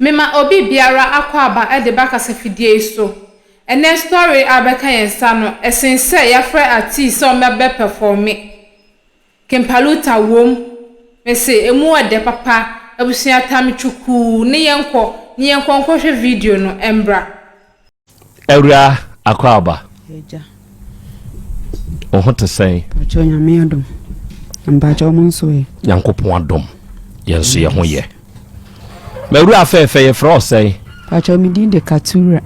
Mema obi biara akwaba e de baka sefidie so. Ene story abeka yensa no esense yafre ati so mebe performe. Kempaluta wom. Mese emu ade papa abusua tamchuku ne yenko nhwe video no embra. Ewra akwaba. Eja. Oho te say. Pacho nyame adom. Mpacho monso e. Yankopon adom. Yenso ye ho ye. Mewra afefe ye fro say. Pacho mi din de Katura.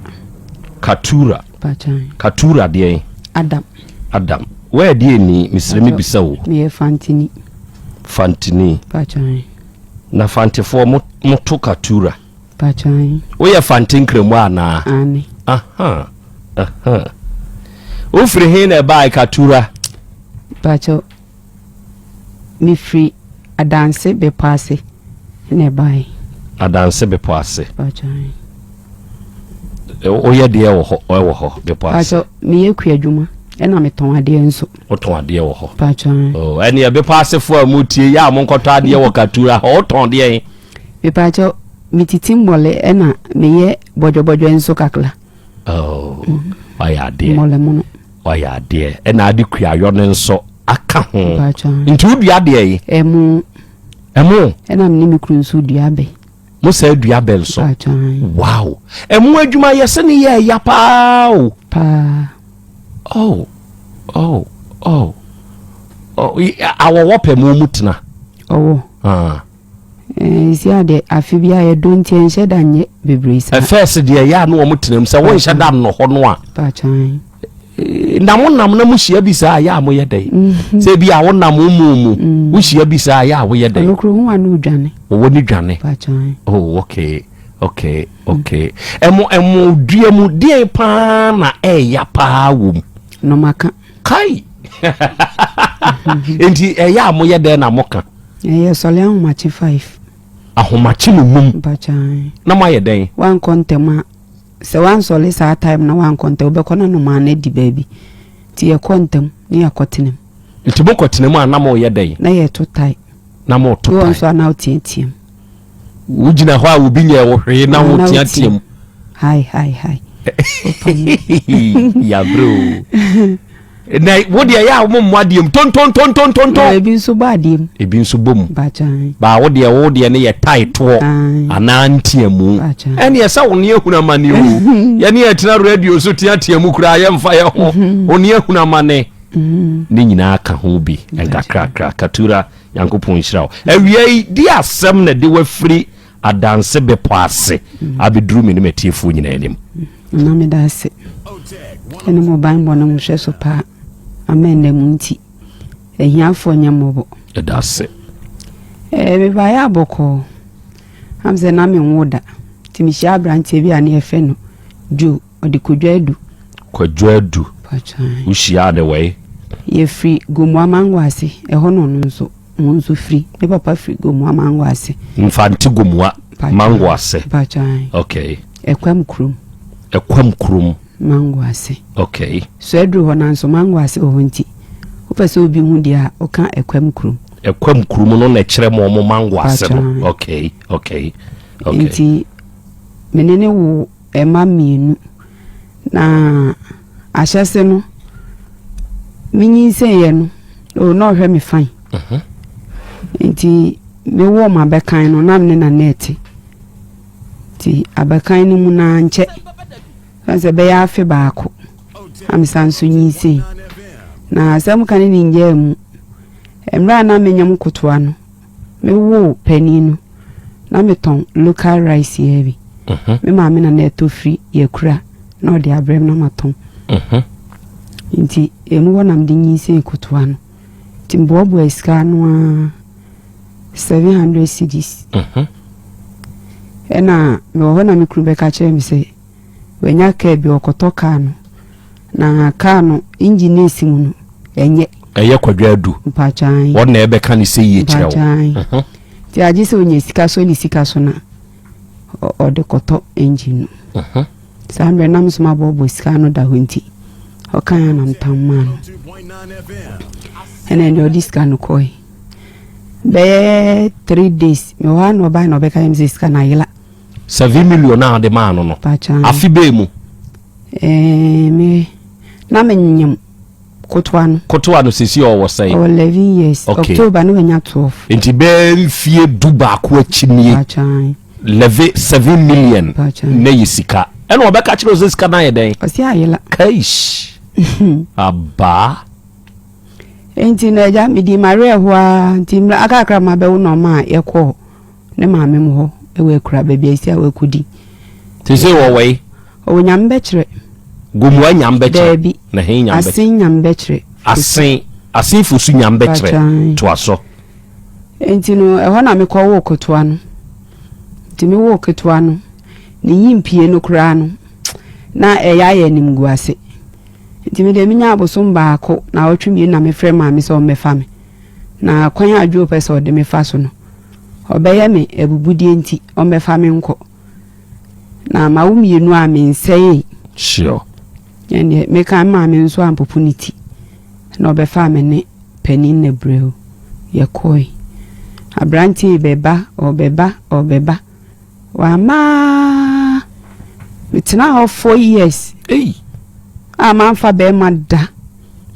Katura. Pacho. Katura de. Adam. Where de ni misremi bisa wo? Me Fantini. Fantini. Pacho. Na fantifo moto Katura. Pacho. Wo ye fantin kremu ana? Ani. Aha. Ufri he na ba Katura. Pacho. Mi free adanse be passe. Ne bai. Adanse be passe. Pacho. Oye de wo ho be passe. Pacho mi ekua adwuma. Ena me ton ade enso. O ton ade wo ho. Pacho. Oh, eni be passe fo amutie ya mo nkoto ade wo Katura. O ton de. Me pacho mi titimbole ena me ye bojo enso kakla. Oh. Oya de. Mole mono. Oya de. Ena ade kua yo ne nso aka ho. Pacho. Nti udua de yi. Emu. Ena me ni krunsu duabe. Mo say duabe nso. Pacho. Wow. Emu adwuma yese ne ye ya pa o. Pa. Oh. Awo wope mu mutena. Owo. Isia de afibia ye donti enhye danye bebrisa. First de ya na wo mutenam se wo nhye dam no ho no a. Pachan. Na wonam na muhia bisa ya mo ye dai. Se bia wonam mu wuhia bisa ya wo ye dai. Olokro hu anu dwane. Wo ni dwane. Pachan. Oh, okay. Emu duamu die pa na ya pa wo. No maka. Kai. Enti ya mo ye dai na moka. Sole ahomachi 5. Ahomachi no mum. Pachan. Na mo ye dai. Wan kontema. Se wan sole sa time na wan kontem obekona no ma na di baby. Ti ye kontem ni akotenem. Nti mo kotenem a na mo ye dai. Na ye to tai. Na mo to tai. Won so na otietim. Wujina ho a obi nye wo hwe na wo tiatiem. Hi. Ya bro. Na wo de ya wo mwadiem ton. Ebi nso ba adiem. Ebi nso bom. Bachan. Ba wo de ne ye title ana ntiamu. Ene ye sa wo ne ehuna mane wo. Ye ne etina radio so tiatiamu kura ye mfa ye ho. Oni ehuna mane. Ni nyina aka ho bi. Enkakrakra Katura Yankopon hyirawo. Awie di asem na de wa free adanse be poase. Abeduru me ne metiefo nyina anim. Na me da se. Ene mo ban bo na mo hwe so pa. Amen na munti. Ehiafo nyamobo. Da se. Me ba ya boko. Amze na me nwoda. Timishi abrantie bi ane efe no. Ju odi kodwadu. Kodwadu. Pachan. Ushia de way. Ye free gomu amangwase. Eho no nso free. Ne papa free gomu amangwase. Mfanti gomua mangwase. Pachan. Okay. Ekwam krum. Mangwase. Okay. So edru ho nanso mangwase ho nti. Opese obi hu dia oka ekwam krum. Ekwam krum no na kire mo mangwase no. Okay. Nti menene wo ema mienu na ahyase no minyi ye no o no hwe me fan. Nti me wo ma bekan no na me na net. Ti abekan no mu na nche. Kanse be ya afi baako. Amisanso nyise. Na asam kan ni nje mu. Emra na menyam kotoa no. Me wo pani no. Na me ton local rice ye bi. Me ma me na neto free ye kura. Na odi abrem na maton. Nti emu wona mde nyise kotoa no. Timbobo eska no 700 cedis. Ena me wo na me kru be ka kire me se wenya ka bi okotoka no na ka no engine simu no enye kwadwadu mpachan wona ebe ka ni se ye kire wo ti aji se onye sika so na o de koto engine no sambe na msuma bobo sika no da honti o kan na ntamma no ene ndo diska no koi be 3 days me wa no ba no be ka mse sika na yila 7 million na de man no afi be mu me na menyam kotwa no sisi o wo say 11 years October no nya 12 enti be mfie du ba ko akini 7 million na yisika eno obeka kire osika na yeden osi ayela kaish aba enti na ja mi di mare ho a enti akakra ma be wo no ma yekọ ne maame mu ho ewe kura baabi asi a wakudi tese wo wei o nyambe kire gumu anyambe kire na he nyambe asin nyambe kire asin fusu nyambe kire to aso enti no ehọ na me kọ wo kotoa no enti me wo kotoa no ni yimpie no kura no na eya ya nimgu ase enti me de minya abosom baako na otwemie na me frɛ maame sɛ o mefa me na kwan adwo pɛ sɛ o de me fa so no obeye me ebubudi enti o mefa me nko na ma wo mienu a me nsɛe sure yɛne me kan ma me nso ampopuniti na obefa me ne panin na breu ye koi abranti beba obeba wa ma mitna ho 4 years ama mfa be ma da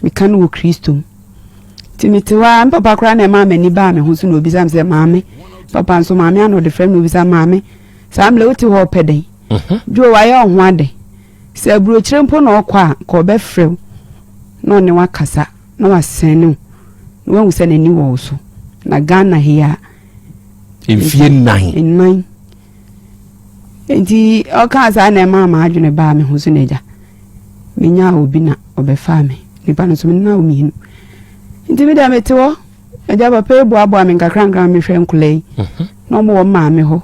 me kan wo Kristo timitiwa papa kra na ma mani ba me ho so na obi sam se maame papa nso maame ano de frem no obi sam maame sam le oti ho peden jo wa ye ho ade se aburo kirempo na okwa ko be frem no ne wakasa na wasenu no wan se nani wo so na Ghana here enfie 9 enti oka sa na ma adwene ba me ho so na eja menya obi na obefa me nipa no so na o mihinu enti me da metewo eja papa ebu abo ame nkakranka me hwe nkulei no mo maame ho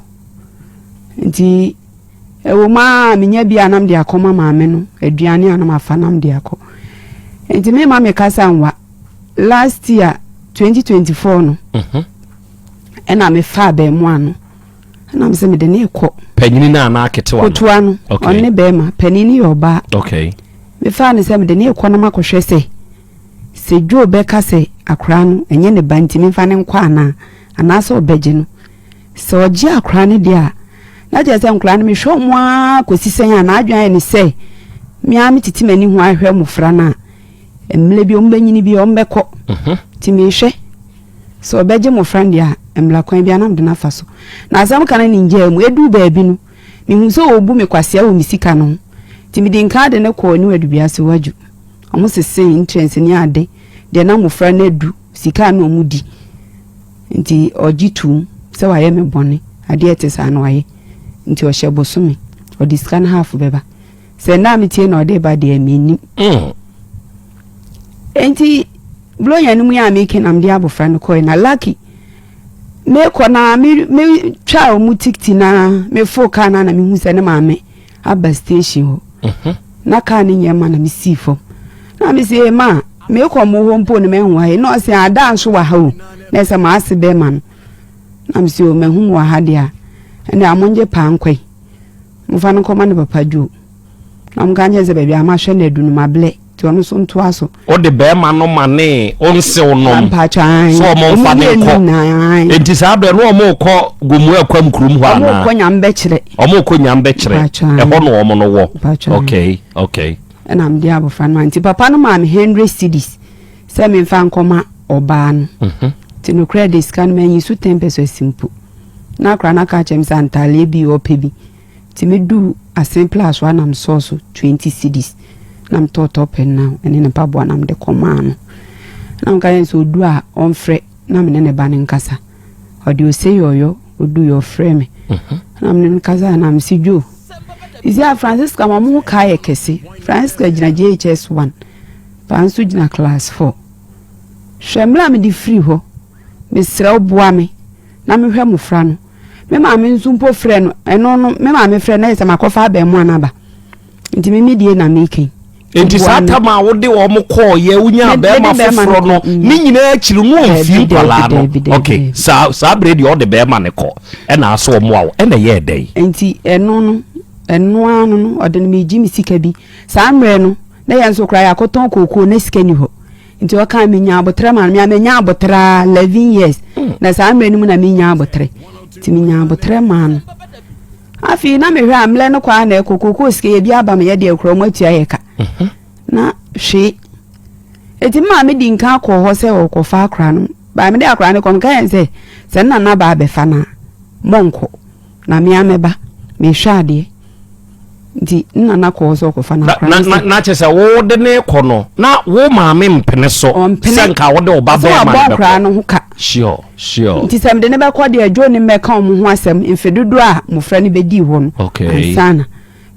enti ewo ma menya bia nam de akoma maame no aduane anam afa nam de akọ enti me ma me kasa nwa last year 2024 no ena me fa be mu ano na me se me de ne ekọ panyini na na aketewa kotua no onne be ma panini yoba okay me fa ne se me de ne ekọ na makohwe se dwo be ka se akra no enye ne banti me fa ne nkwa ana so obeje no se oje akra ne dia na je se nkra no me hwo mo a kosisen ya na adwan ne se me a me titi mani ho ahwe mufra na emle bi ombanyini bi ombekọ ti me hwe so obeje mufra ndia emla kwan bi anam de na faso na asam kana ni nje mu edu baabi no me hu so obu me kwase a wo misika no ti me din ka de ne ko ni wadu bia se waju omo sese entrance ni ade de na mufra na edu sika no omudi nti ojitu se wa ye me bone ade etesa na waye nti o hyeboso me o discan half beba se na metie na ode ba de ameni enti blonya ni mu ya me kenam de abofra no ko na lucky me ko na me twa o mu tikti na me foka na me hu se ne maame aba station ho na ka ni nyema na me sifo na me se ma me ko mo ho mpo ne me hu ha no se ada nso wa ha o na se ma ase be ma no na me se o me hu wa ha dia ene amonje pa nkwai mfa no koma ne papa ju na mganye ze bebia ma hwe na edunu mable ti ono so nto aso o de be ma no mane onse onom so mo mfa ne ko enti sa be no mo ko gomu akwam kurum ho ana mo ko nyambe kire e ho no omo no wo okay na mdi abofra no anti papa no ma me 100 cedis se me mfa nkoma oba no ti no credit scan me yisu 10 simple na kra na ka chem santale bi opebi ti me du a simple as one am so 20 cedis nam toto pen now ene ne pabo nam de komano nam kan so du a on frɛ nam ne ne ba ne nkasa odi o say yoyo odu your frame nam ne nkasa nam si jo izia Francisca mamu ka ye kese Francisca gina JHS 1 pansu gina class 4 hwemla me di free ho me srɛ oboa me na me hwɛ mofra no me ma me nsu mpo frɛ no eno no me ma me frɛ na yesa makofa ba mu anaba nti me medie na making enti sata ma wo de wo mo call ye unya be ma foforo no ni nyina akiri no mfi kwala no okay sa bredi o de be ma ne ko e na aso mo awo e na ye dai enti eno anu no o de me ji mi sika bi sa mre no na ye nso kra ya koton kokoo na sika ni ho nti o kan me nya abotra ma me nya abotra 11 years na sa mre ni mu na me nya abotre ti me nya abotra ma no afi na me hwe amle no kwa na ekokoko sike bi aba me ye de ekro atua yeka na hwe eti ma me di nka akọ ho se okofa akra no ba me de akra no kom kan se na ba befa na monko na me ameba me hwade ndi na ko so ko fa na chese wo de ne ko no na wo ma me mpene so senka wo de obaba ma be kra no huka sure ndi sem de ne be ko de adwo ne me kan mo ho asem mfedudu a mo fra ne be di ho no okay sana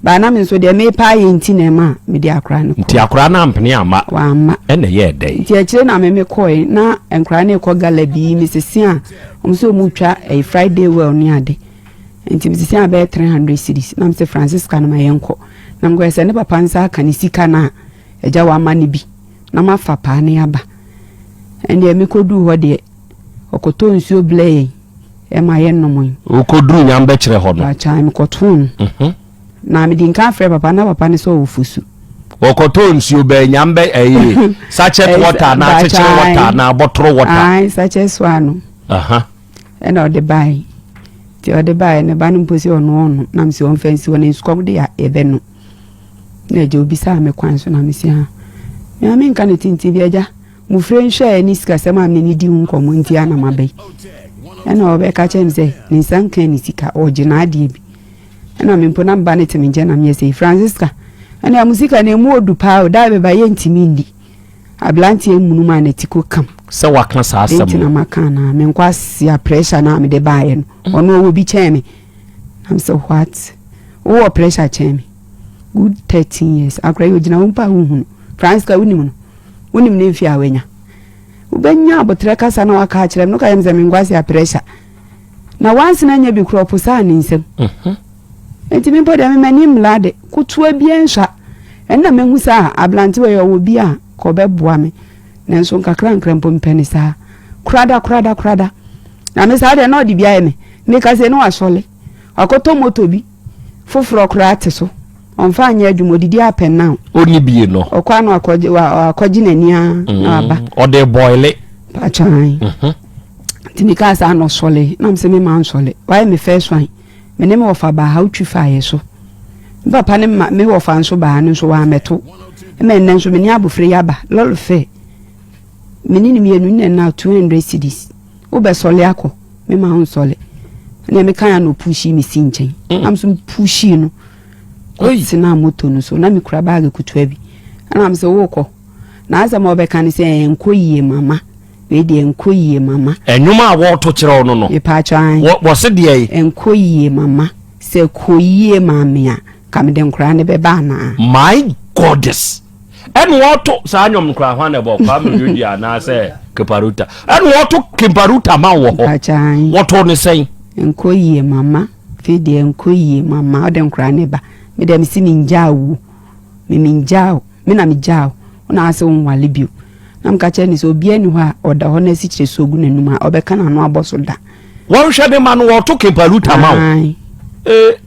ba na me so de me pa ye nti na ma me di akra no nti akra na mpene ama wa ama ene ye dey nti akire na me koi na enkra ne ko gala bi misisi a omso mu twa a Friday well ni ade nti misisi a be 300 cedis na mse Francisca na mayenko na mgo ese ne papa nsa ka ni sika na eja wa ma ne bi na mafa pa ne aba ende me kodu ho de okoto nsuo blay e ma ye nomo okodu nyambe kire ho no acha me koton na me din ka fre papa ne so ofusu okoto nsuo be nyambe sachet water na cheche water na bottle water ai sachet swano ena o de bai ti o de bai ne ba no posi ono na msi on fancy wona nsuko de ya ebe no na je obi sa me kwan so na msi ha me me nka ne tinti bi aja mu fre nhwe ni sika sema me ni di nkomo nti ana mabai ena o be ka chem se ni sanka ni sika ojina ade bi ena me mpona mba ne temi je na me se Francisca ena musika na emu odu pa o da be ba ye ntimi ndi ablanti emunu ma na tiko kam se wakna sa asem nti na makana me nkwasi a pressure na me de bae no ono wo bi cheme I'm so what wo pressure cheme good 13 years akra yo gina wumpa huhunu Francisca wunimu ne mfi awenya ubenya abotre kasa na waka akire no kayem ze me nkwasi a pressure na once na nya bi crop sa ni nsem enti me pode me mani mlade kutua bi enhwa enna mehu sa ablanti we yo wo bi a ko beboa me nanso nkakra nkrempo mpeni sa krada na me sa de na odi bia me ka se no asole akoto moto bi foforo kra ateso onfa anya adwumodidi apen na oni bie no okwa no akoji nania na aba ode boile pachan timika sa no sole na mse me man sole why me first one me ne me ofa ba how twi fa yeso papa ne me ofa nso ba no so wa meto me nso me ni abofre yaba lolfe menini mienu ne na 200 cedis wo be sole akọ me ma hon sole na me kan no pushi mi sinchen am so pushi no oi sina moto no so na me kura bag kutua bi na am se wo kọ na azama obe kan se enkoyie mama we de enkoyie mama enwuma a wo to kire no no e pa chan wo se de enkoyie mama se koyie mamia kam de nkura ne be ba na my goddess en woto sa anyom nkra hwa na bo kwa me yodi ana se keparuta en woto keparuta ma wo ho woto ne sen enkoyie mama fi de enkoyie mama de nkra ne ba me de misi ninjawo me ninjawo me na me jawo ona ase wonwale bio na mka che ni so bia ni ho a oda ho na si kire so ogu nanum a obeka na no aboso da wo hwe de ma no woto keparuta ma wo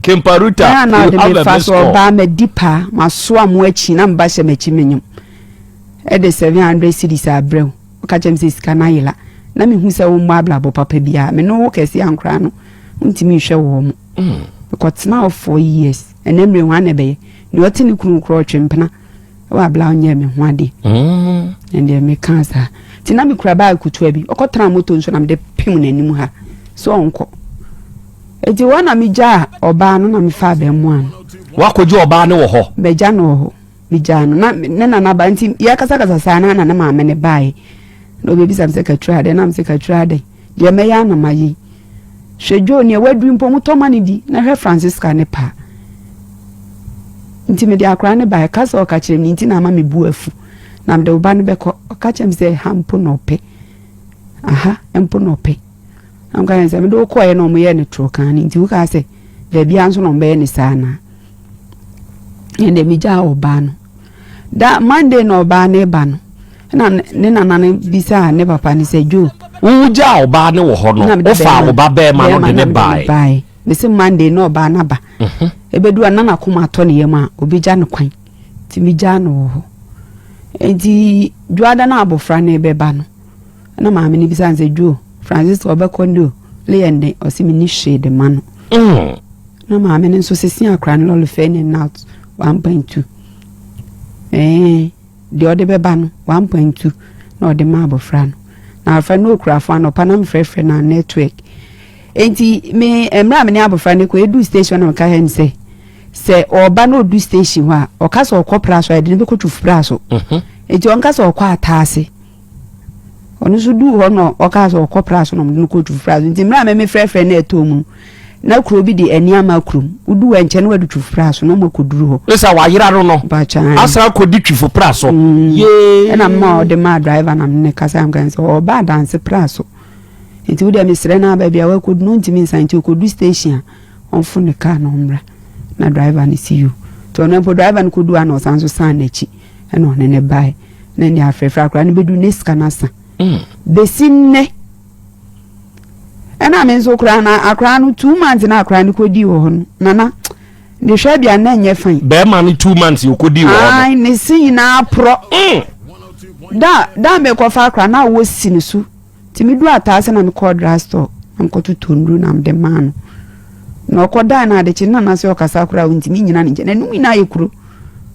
kemparuta na de me fa so ba me dipa maso amu achi na mba hye machi menyum e de 700 cedis abrew ka chem se sika na yela na me hu se wo mma ablabo papa bia me no wo kesi ankra no ntimi hwe wo mo because now 4 years and emre wan na be ni oti ni kunu kro twempena wa abla onye me ho ade ende me kansa ti na me kura ba kutua bi okotra moto nso na me de pim nanim ha so onko eti wana mija oba no na me fa be mu an wakoji oba ne wo ho beja no ho mija no na na ba nti ya kasa sana na ma me ne bai no bebi sam se katura de na me se katura de de me ya na mayi hwejo ne wadu mpo mutoma ne bi na hwe Francisca ne pa nti me de akra ne bai kasa o ka kire ni nti na ma me bu afu na me de oba ne be ko ka kire me se hampo no pe aha empo no pe am kan se me do ko ye no mo ye ne trokan nti wo ka se de bia nso no be ne sana ende mi ja oba no da Monday no oba ne ba no na ne nana ne bisa ne papa ne se jo wo ja oba ne wo ho no wo fa oba be ma no de ne bai me se Monday no oba na ba ebedu anana kuma to ne yema obi ja ne kwan ti mi ja no ho enti juada na abofra ne be ba no na ma me ne bisa nse jo Francis obekondo le yende osimi ni shade mano na maame ne nso sesi akra no lolo fe ne out 1.2 de ode beba no 1.2 na ode ma abofra no na afa no okurafo anopa na mfrefre na network enti me emra me ne abofra ne ko edu station na ka hen se oba no du station wa okasa okopra so ede ne be ko tufra so enti onkasa okwa atase onu so du ho no okasa okopra so no me ko tufra so enti mra me frefre na etomu na kuro bi de aniama krum udu wenche na wadu tufra so no makoduru ho esa wa yira ro no asa ko di twifu pra so ye na ma de ma driver na me kasa am kan so oba dance pra so enti wo de me sere na ba bia wa kodu no ntimi nsan ti kodu station on fu ne car no mra na driver ni see you to no po driver ni kodu ana osan so san na chi na one ne bai na ni afrefra akra ni bedu ne scanner sa besinne ena menzo kra na akra no 2 months na akra ni kodi wo ho nana de hwa bia na nye fan be ma ni 2 months yo kodi wo ho ai ne sin na pro da me ko fa akra na wo sin su timi du atase na me ko drugstore am ko tutundu na me de man no ko da na de chi na se o kasa akra ntimi nyina ne na numi na yekuro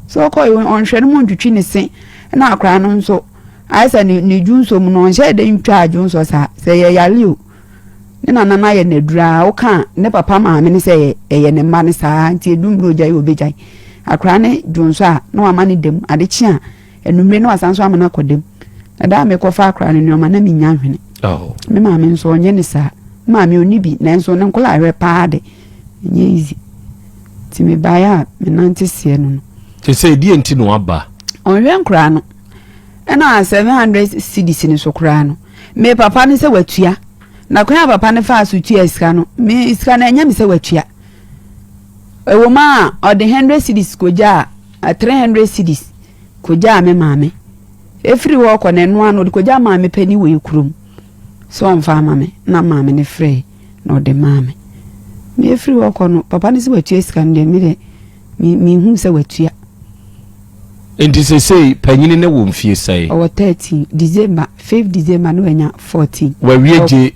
so ko on hwe no mo ntwitwi ne sin na akra no nso ai sa ni junso mu no hye de ntwa junso sa se ye yale o na na ye na dura o kan ne papa ma me ne se ye ne ma ne sa nti edumro jai obejai akra ne junso a na wa ma ne dem ade chi a enumre no asanso amana kodem na da me ko fa akra ne no ma na mi nya hwene me ma me nso onye ne sa ma me oni bi na nso ne nkola awe paade nye easy ti me baya me nanti sie no te se di enti no aba onwe nkra no na 700 cedis ni so kra no me papa ne se watua na kwa papa ne fa so tua iska no me iska na enya me se watua ewo ma o de 100 cedis koja 300 cedis koja me maame efiri wo ko ne no ano de koja maame pani we kurum so mfa maame na maame ne frɛ na o de maame me efiri wo ko no papa ne se watua iska no de me de me hu se watua enti se sei panyini ne wo mfie sai o 13 December 5 December no enya 14 wa wieje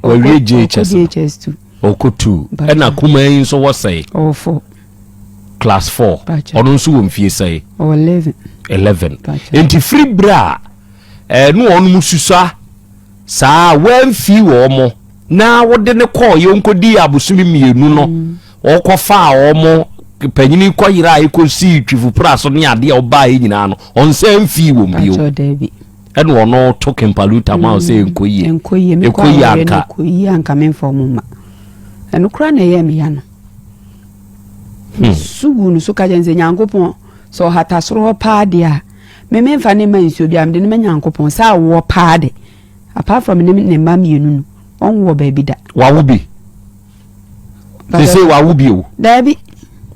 HS2 okotu ena kuma yin so wo sai o 4 class 4 ono nso wo mfie sai o 11 enti free bra no ono mususa saa wamfi wo mo na wode ne call ye nkodi abusumi mienu no okofa wo mo panyini ko yira ikosi twifu praso ne ade oba yi nyina no onse mfi wo mbio eno ono token paluta ma se enkoyi anka menfo muma eno kra na ye me ya no sugu no so ka jenze nyankopon so hatasoro paade a me menfa ne mansi obi am de ne nyankopon sa wo paade apart from ne mamienu no onwo ba bi da wa wo bi se wa wo bi o da bi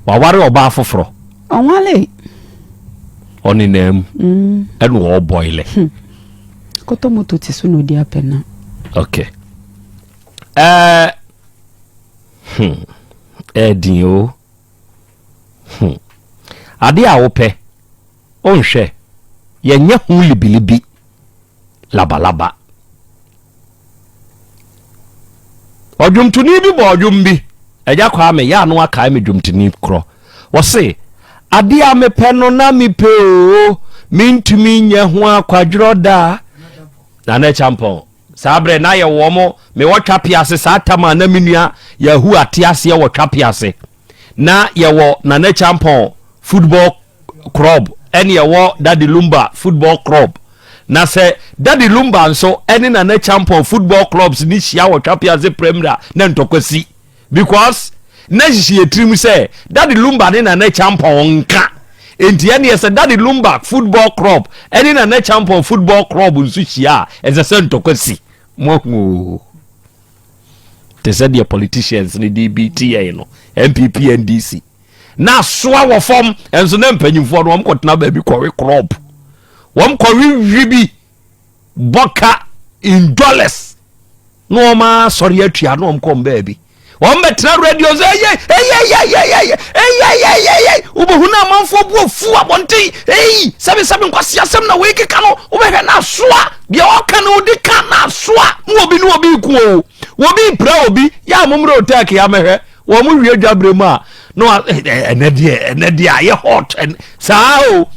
waware oba afoforo onwale oni nem eno o boile koto moto ti so no di apena okay edin ade a wo pe onhwe ye nya hu libilibi labalaba odwumtuni bi bo odwumbi eja kwa me ya no aka me dwumtini kro wo se ade a me pe no na me pe o mintumi nya ho akwadro da na na champon sabre na ye wo mo me wo twa piase sa tama na menua ya hu atiase ye wo twa piase na ye wo na na champon football club ene ye wo Daddy Lumba football club na se Daddy Lumba nso ene na na champon football clubs ni hia wo twa piase premier na ntokwasi because na hihie trim say Daddy Lumba ne na champion nka enti ene ye say Daddy Lumba football club ene na champion football club nso hia eze se ntokwasi mo te said the politicians ni DBTA no MPP NDC na soa wo fom enso na mpanyimfo no omkotena ba bi kɔwe club wom kɔwe wibi boka in dollars no ma sorry atua no omkom ba bi wọ́n bẹ̀ tẹ́lẹ̀ radio ṣe ubohuna amanfo bu ofu abonti sẹ́bi nkwasi asẹ́m na wéé kíkà no ubẹ̀hẹ̀ na soa bíẹ́ ọ̀ka na odi ka na soa ní obi ku o obi pẹ̀lẹ́ obi yà á mọ̀mọ́rẹ́ òtẹ́ẹ̀kì yà mẹ́hẹ́ wọ́n mu wíyẹ dwabere mu a no enedia ye hot and sao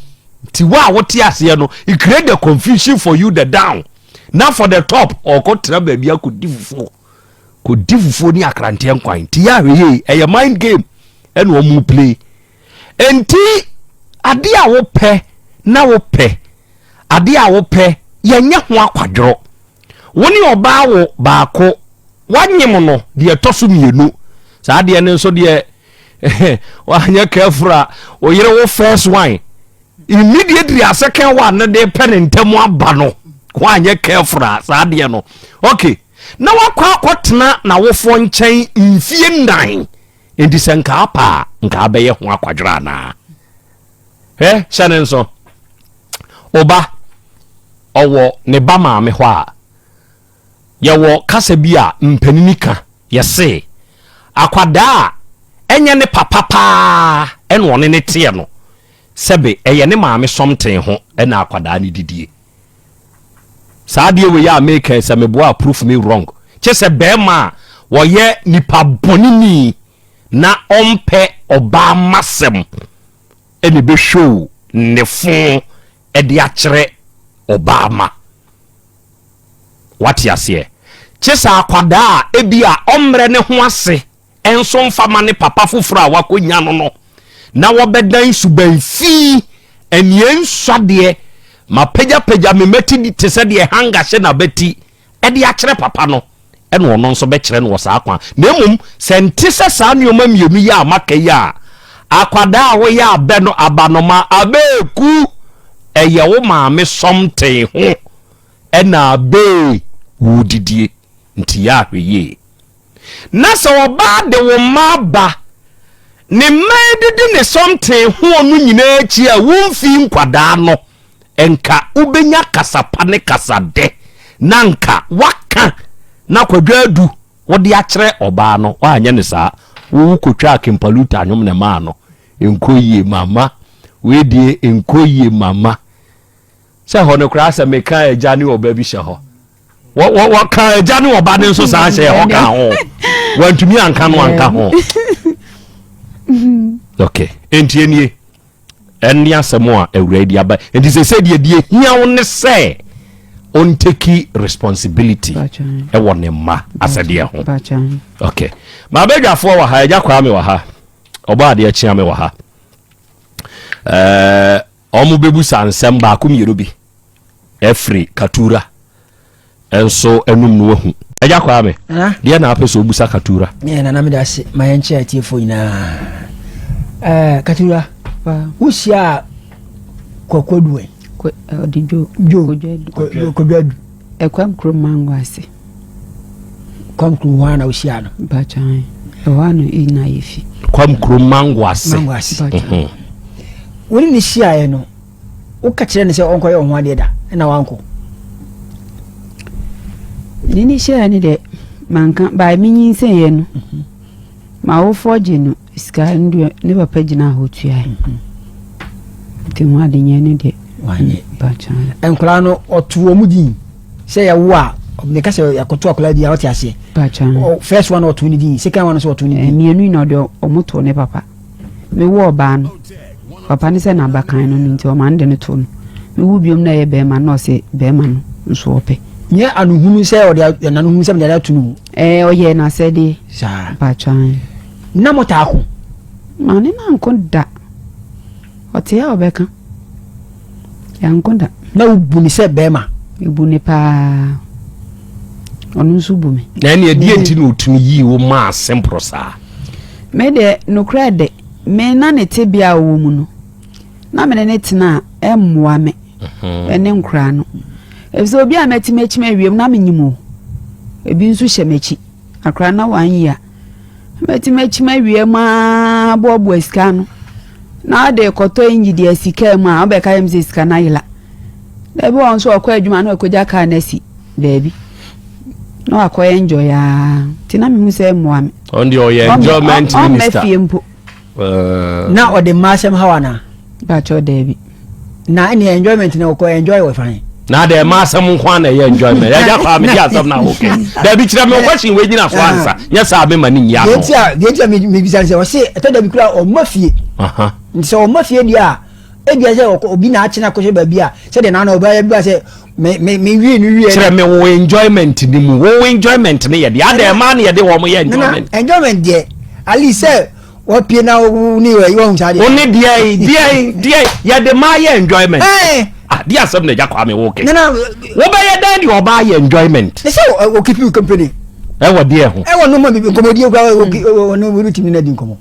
ti wa what ase no it create the confusion for you the down now for the top or ko tra ba bia ko difufu ni akrante nkwan ti ya hwe e mind game and wo mu play enti ade a wo pɛ na wo pɛ ade a wo pɛ yenye ho akwadro woni oba wo baako wanyem no de toso mienu saa de ne nso de wanya kafra oyere wo first one immediately a second one na de pen ntemu aba no wanya kafra saa de no okay na wakwa akotena na wofo nkyɛn mfie ndan enti senka apa nka abɛyɛ ho akwadra na hyɛne nso oba owo ne ba maame hɔ a yɛwɔ kasa bi a mpanini ka yɛse akwada enye ne papa pa ene one ne tie no sebe eye ne maame somten ho ena akwada ne didie saa de we ya make se meboa proof me wrong che se be ma wo ye nipa bonini na ompe oba masem ene be show ne fon e de akere obama what ya say chesa akwada ebi a omre ne ho ase enso mfama ne papa foforo a wakonya no na wobedan suban fi enien swade ma pagya me mati di te se de hanga hye na beti e de akere papa no ene ono nso be kere no wo saa kwa na emum sente se saa nioma mienu ya amakai a akwada a wo ya be no abanoma abeku eye wo maame somte ho ena abe wudidie nti ya hweye na so oba de wo maba ne maididi ne somte ho onu nyina echi a wonfi nkwada no enka ubenya kasapa ne kasade nanka waka na kwadwadu wode akere oba no anya ne saa wo kotwa akimpaluta anyom ne ma no enkoyie mama we die enkoyie mama se ho ne kra se meka eja ne oba bi hye ho what ka eja ne oba ne nso saa hye ho ka ho wantumi anka no anka ho okay entienie eni asemo a awuradi aba enti se die hia wo ne se on take responsibility e wone ma asede ho okay ma bedwafo wa ha eja kwa me wa ha oba de achia me wa ha omu bebu sansem ba akum yerobi efri katura enso enum no wahu eja kwa me de na apeso obusa katura me na me da se mayenche atiefo ina katura usia kokodwe odijo kodwadu ekwam kromango ase kwam kruwana usia no bachan ewano ina yifi kwam kromango ase woni ni hia ye no wo ka kire ne se onko ye ho ade da na wanko ni hia ni de manka ba minyin se ye no ma wo foje no ska ndu ne papa gina hotua ti ho ade nye ne de wanye bachan enkura no otuo mu din se ya wo a ne ka se yakoto akola dia wote ase bachan first one otuo ni din second one so otuo ni din mienu ina de omoto ne papa me wo ba no papa ni se na bakan no nti o man de ne to no me wu biom na ye be ma no se be ma no nso ope nye anuhunu se o de nanuhunu se me de tunu o ye na se de sa bachan na mota ako mane na nkonda ote ya obeka ya nkonda na ubuni se bema ibuni pa onu subumi na ne die nti no otumi yi wo ma simple sa me de no krede me na ne tebia wo mu no na me ne tena emmoa me ene nkra no ebiso obi a metimechi me wiem na menyimo ebi nso hye mechi akra na wan yi a metimechi me wiem a bobo esika no na de koto inji de esika mu a obeka yem se esika na yila debi won so akwa adwuma na akoja ka na si debi no akwa enjoy ya tina me hu se emmoa me on the enjoyment minister na ode masem hawana ba cho debi na any enjoyment na ko enjoy we fine na de ma asem kwa na ye enjoyment ya jakwa me dia asem na okay da bi kira me question we nyina so answer nya sa be mani nya no dia me bisa se o se eto da bi kura o mafie nso o mafie dia e bia se obi na achi na ko se ba bia se de na na oba bia se me wi ni wi kira me wo enjoyment ni mu wo enjoyment ni ye dia da ma na ye de wo mo ye enjoyment dia ali se wo pie na ni we yo hun sade oni dia ya de ma ye enjoyment dia asem na jakwa me wo okay na wo ba ye dan di oba ye enjoyment they say o keep you company wo dia ho wo no ma bi komodi kwa no we routine na din komo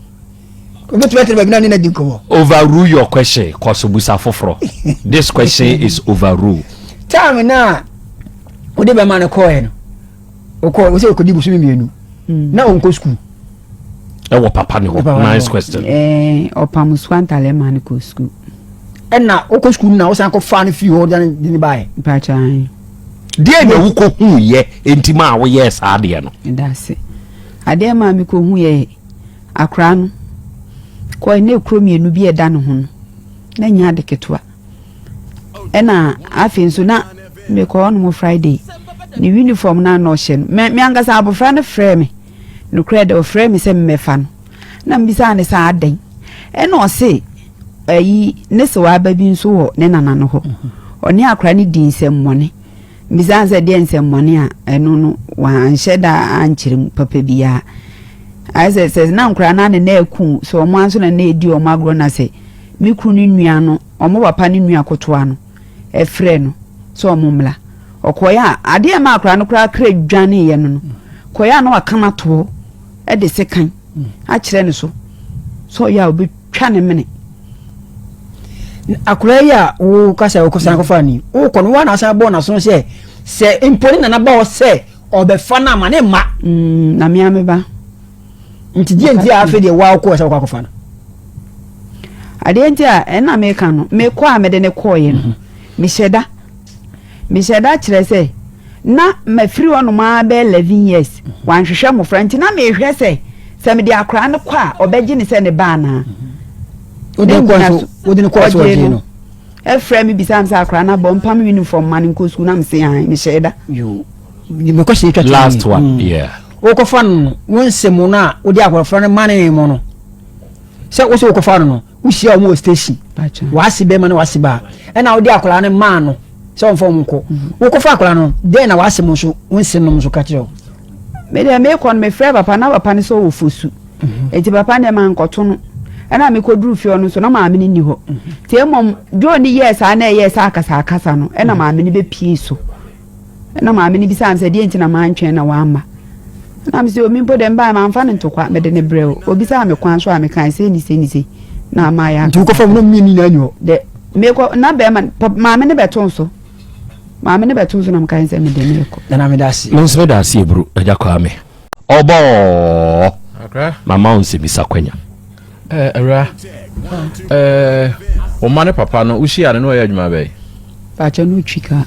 ko betu betu ba na din komo overrule your question cause busa foforo this question is overrule time na o de be ma na call no o call o say ko di busu mi mienu na on ko school wo papa ni ho nice question opam swantale man ko school na o ko school na o san ko fa no fi ho dan ni bae pachan dia na wo ko hu ye entima wo ye sa de no ndase ade ma mi ko hu ye akra no ko ne kromienu bi eda no ho na nya de ketwa na afi nso na me ko no Friday ni uniform na no hye no me angasa abofra no frɛ me no credit o frɛ me se me fa no na mbisa ne sa adan o se ayi ne se wa ba bi nso wo ne nana no ho oni akra ne din semmone mbisa se de nsemmone a eno no wa anhye da ankyerem papa bia aise se na nkra na ne na eku so omo anso na edi omo agro na se mi kru ni nua no omo papa ni nua kotoa no efre no so omo mla okoya ade ma akra no kra kra dwane ye no koya no akama to e de sekan a kire ne so ya obi twa ne mene akura ya wo kasa wo kosan ko fani wo kono wa na sa bo na so se imponi na ba o se obefa na ma ne ma na mi ameba nti afi de wa ko sa ko fana ade nti a na me ka no me ko a me de ne ko ye no mi sheda kire se na ma free ono ma be 11 years wan hwehwe mo franti na me hwe se me de akra ne ko a obeji ne se ne ba na Odin ko so no e frame bisam sa akra na bom pam uniform man ko school na me se han me sheda yo me ko se twa last one yeah o ko fan won se mo na odi akra fan man mo no se o so ko fan no wo hia o mo station wa se be man wa se ba e na odi akra ne man no se on fom ko wo ko fa akra no de na wa se mo so won se no so ka kire me de me kon me frɛ papa na papa ne so wo fosu enti papa ne man koto no ana me ko duru fio no so na maame ni ho tie mom do ni yes ana yes akasa no na maame ni be pie so na maame ni bisa am se de enti na man twen na wa ma na me se o mi mpo de mba ma mfa ne ntokwa me de ne brɛ o bisa me kwan so a me kan se ni na ma ya nti ko fa no mi ni na nyo de me ko na be man maame ne beton so na me kan se me de ne ko na me da si no se da si ebru aja kwa me obo akra mama on se bisa kwanya era o mane papa no ushi ane no ya adwuma bai pacha no twika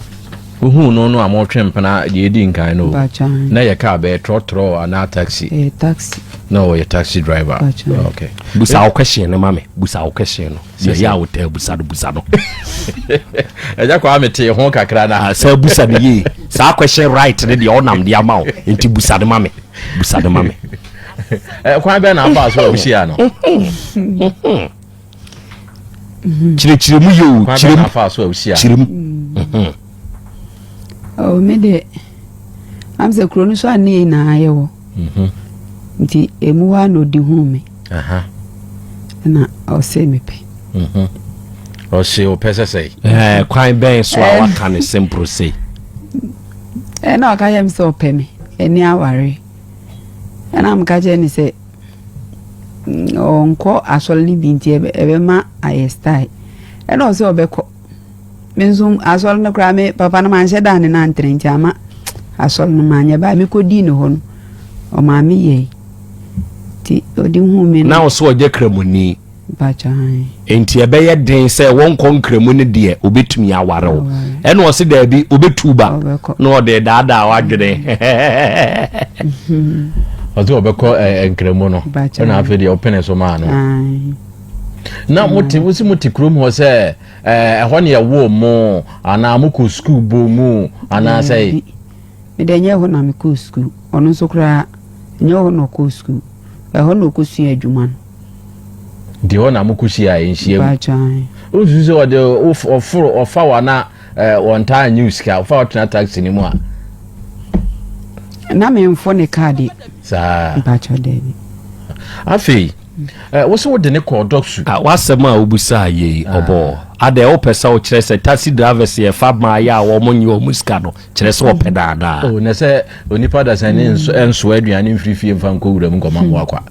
uhu no amo twempena de edi nkan no pacha na ye ka be trotro ana taxi taxi no ye taxi driver pacha. Okay busa o question no mame busa o question no se ya o te busa no eja kwa mete ho kakra na sa busa ne ye sa question right ne de onam de ama o enti busa de mame kwa be na afa so ushi ano chire mu yo chire na afa so ushi chire mu o me de am se kronu so ani na ayewo nti emu wa no di hu me na o se me pe o se o pese sei kwan ben so a waka ne simple sei na ka yem so pe me eni aware na am ka je ni se onko asoli binti ebe ma ayestai na o se obeko menzum asol na kra me papa na manhye da ne na ntrenti ama asol no manya ba me ko di ne ho no o ma me ye ti odi hu me na o so oje kramuni ba chan enti ebe ye den se won kon kramuni de obetumi aware o e na o se da bi obetuba na o de daada wadwene ozo obeko enkremu no na afi de open so ma no na muti wusi muti krom ho se ho ne yawo mo ana muko school bo mu ana say me de nye ho na me ko school ono so kra nye ho no ko school ho no ko sua adwuma no de ho na muko sia enhia ba chan o zuzu o de o fa wa na on time news ka o fa otna taxi ni mu a na me mfo ne card sa ba cha David afi wose wo de ne call doctor wasema obusa ye obo ade o pesa o kire se taxi drivers ye fa ma ya wo monyi o muska no kire se o pedada o na se onipa da sani enso aduane mfrifie mfa nko wura mu koma mo akwa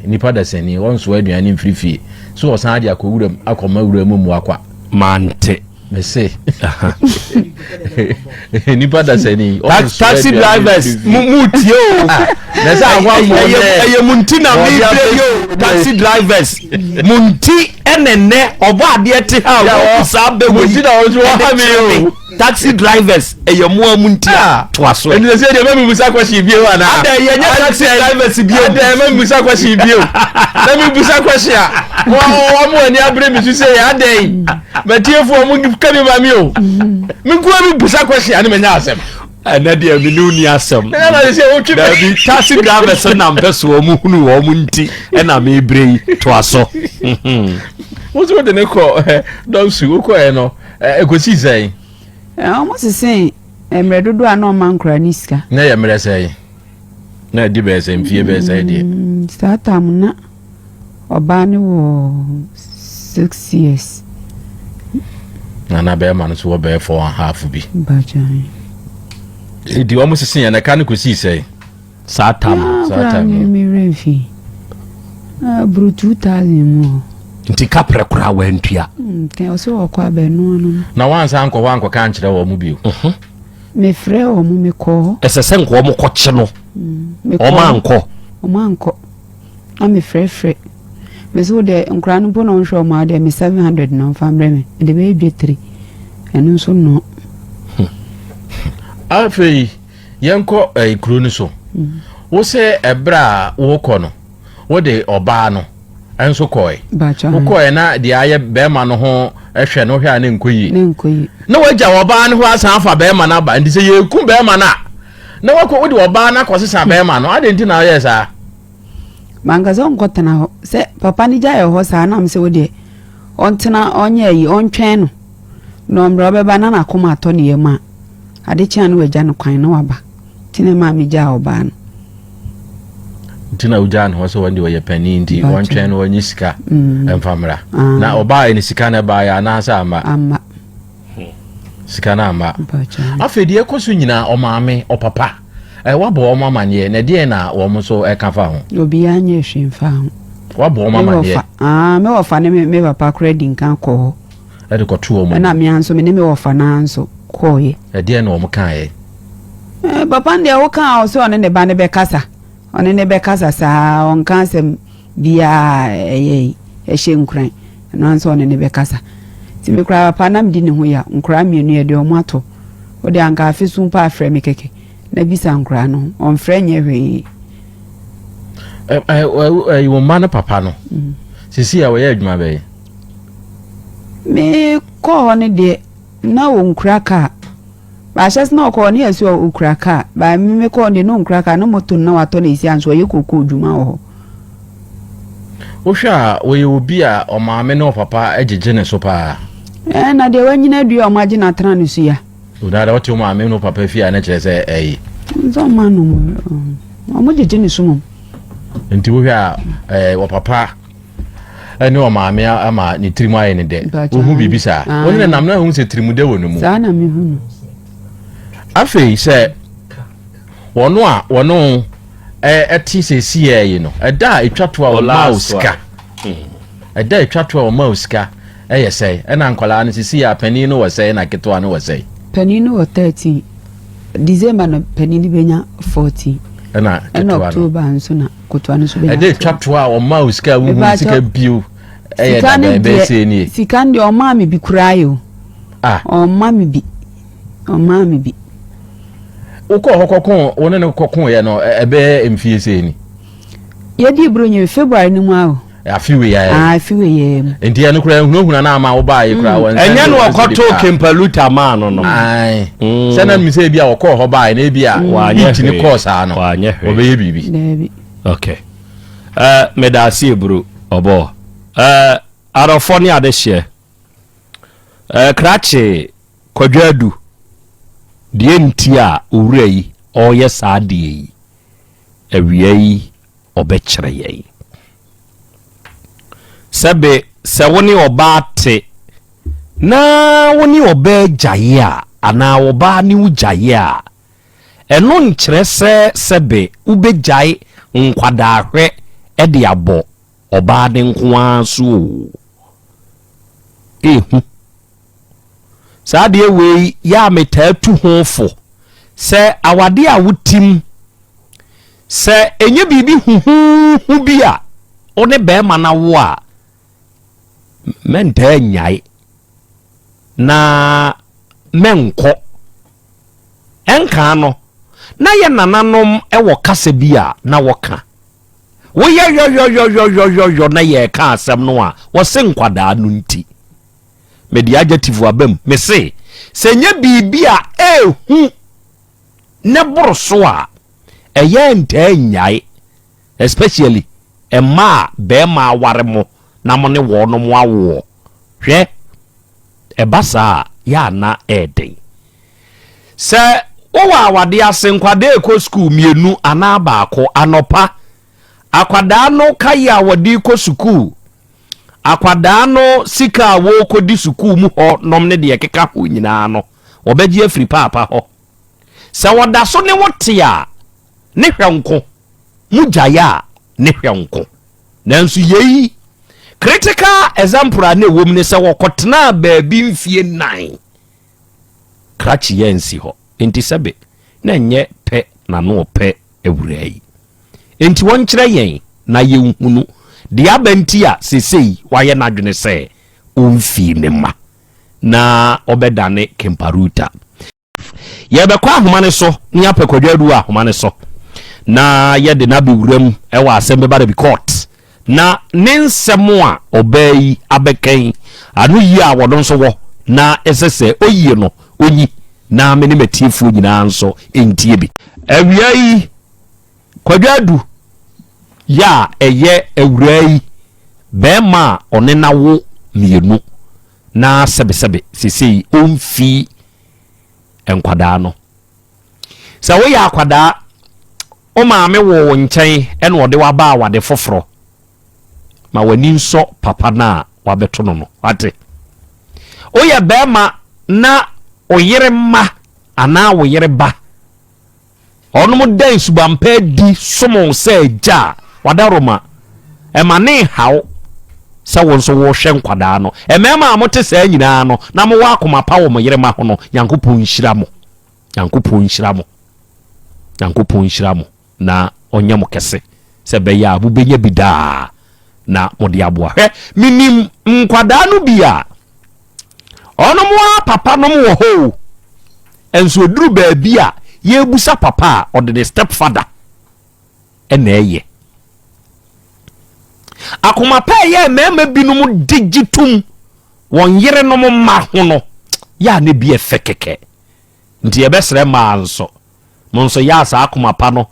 nipa da sani onso aduane mfrifie so o san ade akowura akoma wura mu akwa mante mese nipa da sani taxi drivers mutio na sa akwa mo ye muntina mi yo taxi drivers munti enene obo ade te ha o sa be muntina o so ha mi o taxi drivers ye mo amunti to aso eni se de me musa kwashi bio ana ade ye nya taxi drivers bio ade me musa kwashi bio na me musa kwashi a wo mo ani abre mi su se ya ade matiefo mo kami ma mi o mi ko mi busa kwashi ani me nya asem na dia mi nu ni asem na na se o twi da bi taxi drivers na mpeso o mu hunu o mu nti na me brei to aso wo so de ne ko don su ko e no egosi sai almost say emredodo ano mankra niska na ye mere sai na di be sai mfie be sai di startam na oba ni wo 6 years na be man so wo be 4.5 bi bajan di wo musisi ya na kan ko si sai satam mi refi bru 2000 mo nti kapre kura wantua ke o so kwa be no na wansa anko kan kire wo mu bi me frɛ o mu me ko esese nko o mu ko kye no o manko a me frɛ me so de nkra no bo no nhwe ma de me 700 no famre me de be dwe 3 enu so no afei yenko ikro ni so wo se ebra wo ko no wo de oba no enso koy wo koy na de aye be ma no ho ehwe no hwe a ne nkoyi na wagya oba no ho asan afa be ma na ba ndi se ye ku be ma na wako wo de oba na kwose be ma no ade nti na aye sa mangazo nkotena ho se papa ni ja ye ho sa na mse wo de ontena onye yi ontwen no mro be ba na na koma to ne yema ade kya no wagya no kwan no waba tine ma mi ja oba no tina ujan ho so wandi wo pani ndi ontwen no onyi sika emfamra na oba eni sika na ba ya na sa ama sika na ama afedi ekoso nyina o maame o papa wabo o mama ne na de na wo mo so ekafa ho obi anye hwemfa ho wabo o mama ne me wo fa ne me papa credit kan ko ade ko tuo mo na me anso me ne me wo fa na anso ko ye de na wo mo kan ye papa nde wo kan o so ne ba ne be kasa one ne be kasa sa on kan sem bia ehye nkran no anso one ne be kasa ti me kra papa na mdi ne ho ya nkra mienu ye de o mato o de anka afisu mpa afre me keke na bisa nkra no on frɛ nye hwe wo ma na papa no sisi a wo ye adwuma be me ko ne de na wo nkra ka ba hyes na ko ne asu o nkra ka ba me ko ne no nkra ka no moto na wato na isi anso ye kokko adwuma ho wo hwa wo ye obi a o ma me no papa agege ne so pa na de wanyina dua o ma gye na tran ne su ya o da wote o ma me no papa fi a na kire se zo ma no o mo gye ne so mo nti wo hwa wo papa ene o ma me ama ne trimu aye ne de wo hu bibi sa wo ne nam na hu se trimu de wo no mu sa na me hu afei se wono eti se sie yi no eda etwato a o mauska eda etwato a o mauska eye sei ena nkwala ne sisi ya pani no wose na keto ane wose pani no 13 December no pani ni benya 14 ena keto October nso na koto ane so benya eda etwato a o mauska wu sika bio eye da be se ni sika ndi o ma me bi kurayo o ma me bi uko hokokon wona ne kokon ye no ebe emfie se ni ye di bronye February ni mu awo afiwe ya afiwe ye enti ya no kura hunahuna na ama wo ba ye kura won enya no okoto kempaluta ma no no ai sana mi se bia okọ ho ba na bia iti ni course ano obeye bibi okay medasi ebro obo arofo ni ade hye krache kwadwadu die ntia owura yi oyɛ saa de yi awia yi obɛkyerɛ yɛn sɛbe sɛ woni oba te na woni oba gyaye a ana oba ni ugyaye a ɛno nkyerɛ sɛ sɛbe ubegyaye nkwadahwɛ ɛde abɔ oba de nkoa so ehu saa de we ya metatu hofo sɛ awade a wotim sɛ enye bibi huhu bi a one be ma na wo a menta nyai na menko enka no na ye nananom ewo kasa bi a na woka wo yo na ye ka asem no a wo se nkwada no nti medi adjective abam me se nya bibi a ehu ne boroso a eye nta nyai especially ema be ma ware mo na mo ne wo no mo awo hwe ebasa ya na eden se wo wa awade ase nkwade ekọ school mienu ana baako anopa akwada no kai awade ekọ school akwada no sika wo kodi school mu ho nom ne de keka ho nyina no obeji afiri papa ho se woda so ne wote a ne hwanko mujaya ne hwanko nanso yeyi critical example na ewom ne se wokotena baabi mfie 9 krachi yensi ho enti sebe na nye pe na no pe ewurai enti won kire yen na yenhunu de abenti a sesei waye na dwene se omfi ne ma na obedane kemparuta ye be kwa ahoma ne so ni apekwadwadu ahoma ne so na ye de na be wuram e wa asem be bi court na nensemo a obai abeken anu yi a wodon so wo na esese oyi no onyi na me ne matiefu nyina nso entie bi awia yi kwadwadu ya eye awura yi be ma onenawo mienu na sebe sisi omfi enkwada no sa wo ya akwada o ma me wo nkyɛn ene ode wa ba wade foforo ma wani nso papa na wabeto no ate o ya be ma na oyere ma ana wo yere ba onu mu dan subampa di somo se ja wadaroma emane hawo sa wonso wo hwe nkwada no emema amote sa nyina no na mo wa akoma pa wo mo yere ma ho no yankopon nhyira mo na onye mo kese se be ya abubenya bida na mode aboa hwe minim nkwada no bia ono mo papa no mo ho enso duru ba bia ye busa papa ode the stepfather eneye akoma pa ye mema binum digitum won yere no ma ho no ya ne bi efekeke nti ebesere ma nso monso ya sa akoma pa no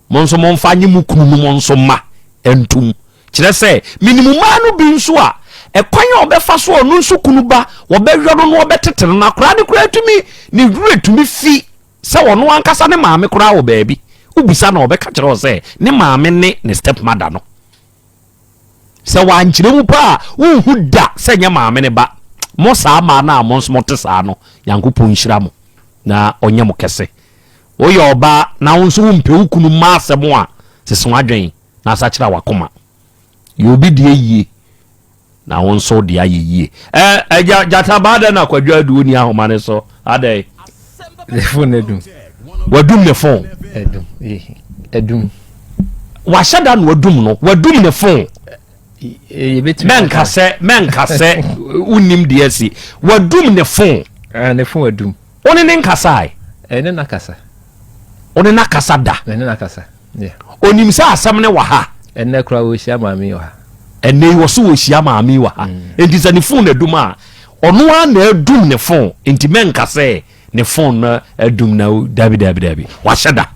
monso monfanye mukunu no monso ma entum kire se minimum ma no bi nso a ekwanya obefa so onu nso kunu ba obehwodo no obetetere na kura de kura tumi ni wure tumi fi se wono ankasa ne maame kura wo baabi ubisa na obeka kire o se ne maame ne stepmother no se wankire mu pa unhu da se nya maame ne ba mo saa ma na mo nso mote saa no yankopon hyira mo na onye mo kese oyo oba na wonso wumpe ukunu ma asemo a seso adwen na asakira wakoma yobi de yie na wonso de ayeye jata bada na kwadwadu ni ahoma ne so adai the phone edum wadum ne phone edum wa shada no wadum ne phone menkase unim de asi wadum ne phone ne phone wadum oni ne nkasai ne nakasa oni nakasa da ne nakasa onim sa asam ne wa ha enne kura wo hia maami wa ene wo so wo hia maami wa ha enti se ne phone adum a ono a na adum ne phone enti menka se ne phone na adum na dabi washada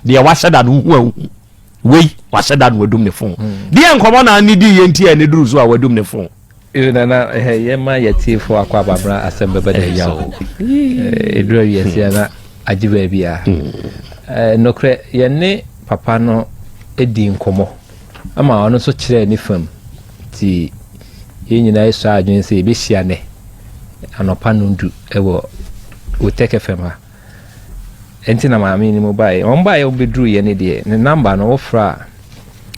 de washada no hu wei washada no adum ne phone de enkomo na ani di yenti ene duru so a wadum ne phone na yema yatifo akwa babra asembe bada yawo edro yesi na ajiba bia nokre yene papa no edi nkomo ama ono so kire ni fam ti yenyina iso adwen se be hia ne anopa no ndu ewo Uteke FM ha enti na maami ni mobile on ba ye obedru ye ne de ne number no ofra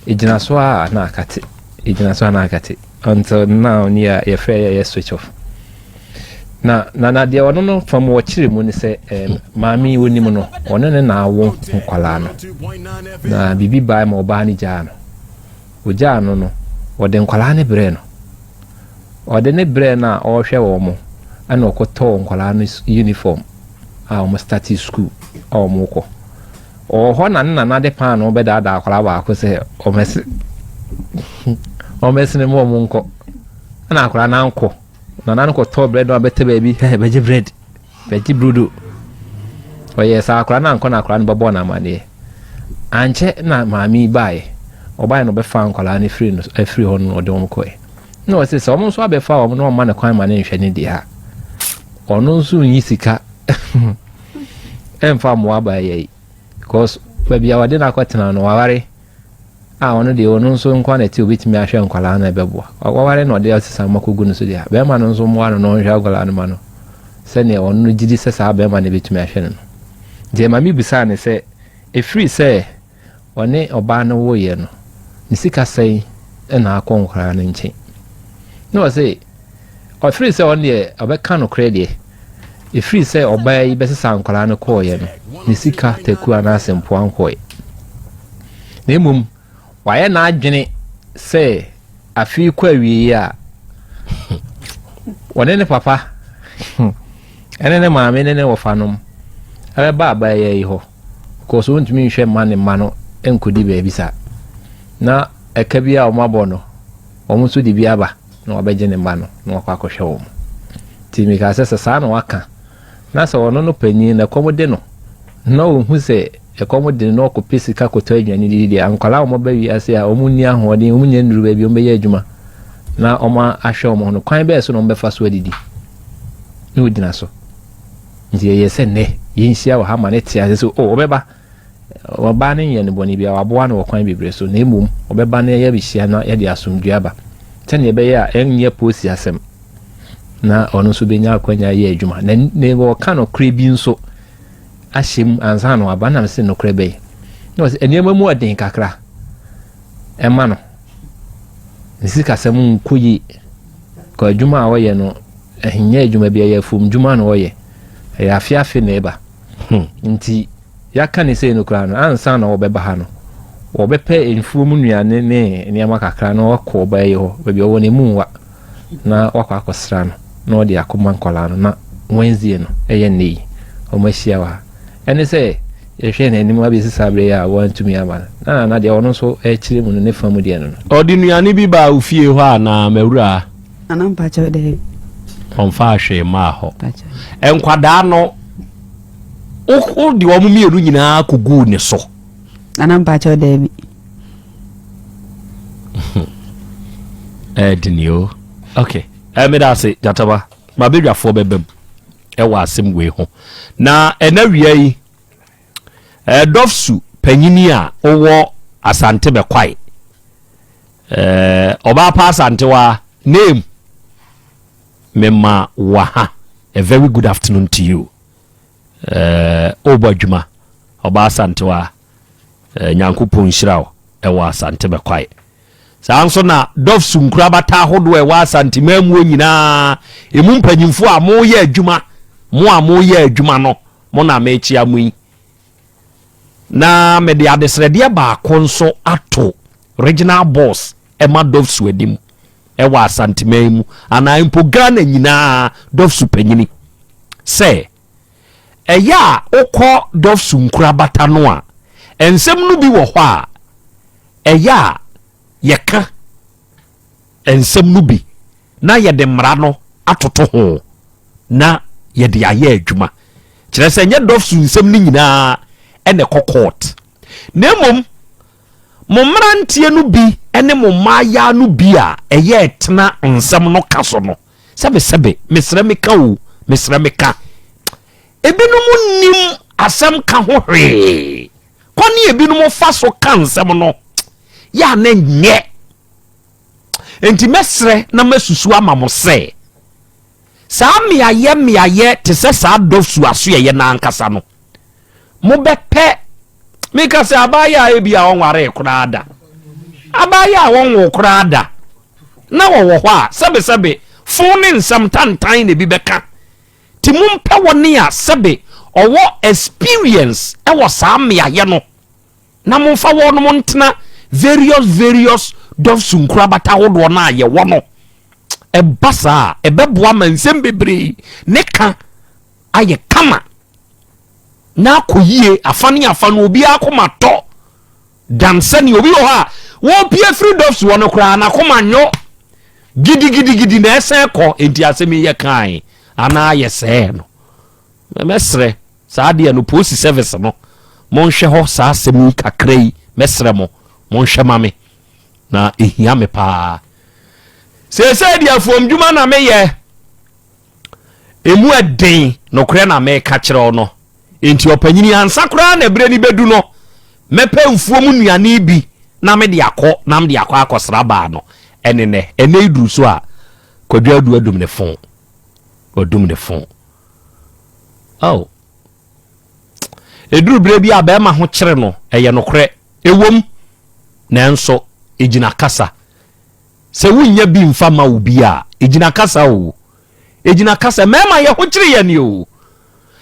ejina so a na akate until now near ye fair ye switch off na de wono no fam wo kire mu ni se maami woni mu no ono ne na awo nkwala no na bibi bai ma oba ni jano o jano no ode nkwala ne bre no ode ne bre na o hwe wo mo ana okoto nkwala no uniform a o start school o mo ko o ho na de pan no be da akwala ba ko se o mesi ne mo nko ana akwala na nko na nko to bread no bete baby beji bread beji brudo o yes akwala na nko na akwala no babo na mane anche na mami bai o bai no be fa nkwala ni free no free ho no de mo ko no se so mo so abe fa o no ma na kwan ma ne nhwe ni dia ono nso yi sika emfa mo abaye because baby awade na kwatena no waware ono de ono nso nkwa na ti obitimi ahwe nkwala na bebo waware no de asesa makogu no so dia be ma no nso mo ano no nhwe agwala no ma no se ne ono gidi sesa be ma na bitimi ahwe no de ma mi bisa ne se e free se one oba na wo ye no ni sika sei na akọ nkwala na nche no se o free say on the obeka no credit e free say obay be sesa nkwala no ko ye no ni sika teku ana asempo ankoy na emum waye na adwene say afi kwa wi ya wone ne papa ene ne maame ne wo fanom ebe baba ye ho ko so ntumi hwe mane mano enkodi be bisa na ekabia o mabo no o muso di biaba na wabeje ne mano na wakwa akohwe wo timi ka sesa sa na waka na so wono no panyin na komode no na ohu se ekomode no ko pesika ko to adwani didi ankwala wo bawi ase a omunni ahode omunnya nduru ba bi o meye adwuma na oma ahwe wo no kwan be so no mbefa so adidi ni odina so ndiye yese ne yinsia wo ha ma ne tia so obeba oba ne yen boni bia waboa na kwan bebre so na emum obeba ne ya bihia na ya di asomduaba tene be ya enye posi asem na ono so benya akwanya ye adwuma na ne wo ka no krebi nso ahyem ansa no aba na se no krebe no se enema mu aden kakra ema no nisika sem nkoyi ko adwuma a wo ye no ehnya adwuma bia ya fum adwuma no wo ye ya afiafi na eba nti yaka ne se no kra no ansa na wo beba ha no wo bepe enfuo mu nuane ne niama kakra no wakọ ba ye ho bebi wo ne munwa na wakọ akosra no na odi akoma nkola no na Wednesday no eye nei o mahia wa ene se ye hwe na enim abi sisabre ya wantumi aba na de ono so kire mu no ne famu de no odi nuane bi ba ofie ho ana mawura anampa cha de on fa hwe ma ho enkwada no o di wo mu mieru nyina kogu ne so anampa cha de bi dinio okay me da say jataba ma bedwafo bebem wa asem we ho na enawia yi dofsu panyini a owo asante be kwai oba pa asante wa name mema waha a very good afternoon to you obadwuma oba asante wa nyankopon hirawo wa asante be kwai sanso na dofsu nkura bata hodo wa asante mamu nyina emu mpanyimfo a mo ye adwuma mo ye adwuma no mo na mechi amu na me de adesrede ba konso ato regional boss ema dofsu edim wa asante mamu ana impo Ghana nyina dofsu panyini se eya okọ dofsu nkura bata no a ensem no bi wo hɔ a eya yeka ensem no bi na ye de mra no atoto ho na ye de aye adwuma kire se nye dofsu nsem ni nyina ene court na mom mo mrantie no bi ene mo maya no bi a eye etena nsem no kaso no sebe mesra meka o mesra meka ebinum nim asem ka ho hwe kwani ebinum fa so ka nsem no ya na nye enti mesre na masusu ama mo se sa miaye te se sa dofsu aso ye na ankasa no mo bepe meka se abaya ebi a onware kurada abaya wonwo kurada na wo ho a sebe phone nsam tantan ne bi beka ti mumpa woni a sebe owo experience e wo sa miaye no na momfa wo no montena various dofsu nkurabata hodo na ye wo no e basa e beboa mansem bebre ne ka aye kama na koyie afane obi akoma to dansani obi ho ha wo pie free dofsu wo no kra na koma nyo gidi na esen ko enti asemi ye kan ana ye se no mesre saade no post service no mon hwe ho sa asemi kakrai mesre mo mon hwe mame na ehia me pa se dia fom djuma na me ye emu eden no kre na me ka kire no enti opanyini ansa kra na bre ni bedu no mepe mfuom nuane bi na me de akosra ba no ene idru so a kwadwadu adum ne fon oh edru bre bi aba ma ho kire no eye no kre ewom na enso ejina kasa se wunya bi mfa ma obi a ejina kasa mema ye ho kire ye ni o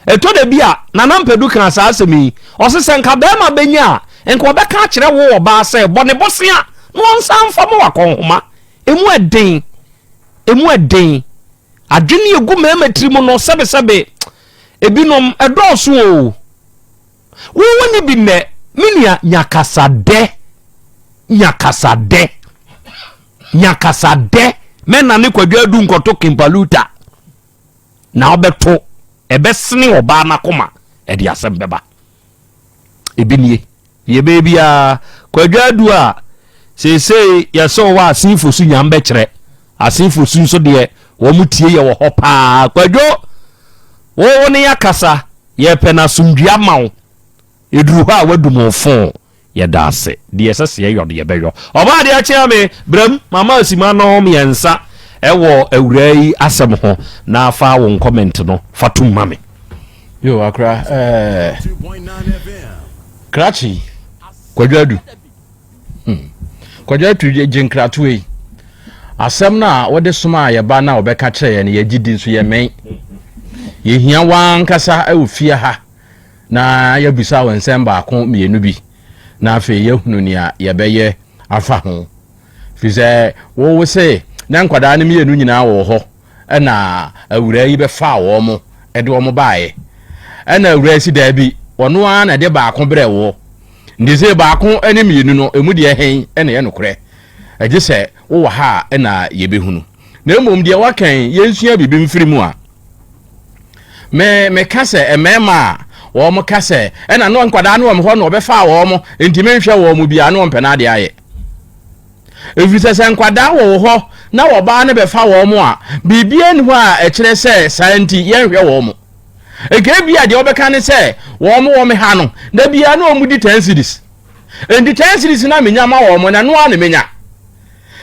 eto de bia na nampedu kan sa asemi osese nka be ma benya enka obeka kire wo oba se bone bosia no nsan fa mo wakonhoma emu eden adwene egu mema trimu no sebe ebinom edoso o wo woni bi ne minia nyakasade mena ne kwadwadu nkoto kimpaluta na obeto ebesene oba na koma edi asem beba ebinie ye bebia kwadwadu a sese yeso wa asinfo su nyambe kire asinfo su so de wo mutie ye wo hopa kwadwo wo ne yakasa ye pena sumdua mawo eduru ha wadum fon ye dase de sese ye yode ye beyo oba de akia me bram mama asima no miensa ewo awurai asem ho na afa wo comment no fatum mame yo akra krachi kwadwadu kwadwatu jinkratu yi asem na wode soma ye ba na obeka kire ye ne ye gidi nso ye men ye hia wan kasa awufia ha na ya bisa wonsem ba ko mienu bi na afi ye hunu ni a ye beye afa ho fize wo se na nkwada ne mienu nyina wo ho na awura yi be fa wo mo ede wo mo baaye na awura si da bi wono a na de ba ko bre wo ndize ba ko ene mienu no emu de hen ene ye nokre age se wo ha na ye be hunu na emom de wakan yensua bibi mfiri mu a me kase emema wo mo kase ena no nkwada no wo ho no obefa wo mo enti menhwe wo mo bia no mpena de aye efise se nkwada wo ho na wo ba ne befa wo mo a bibia ni ho a ekire se santi yenhwe wo mo ege bia de obeka ne se wo mo me ha no na bia no mu di 10 series enti 10 series na menya ma wo mo na no a ne menya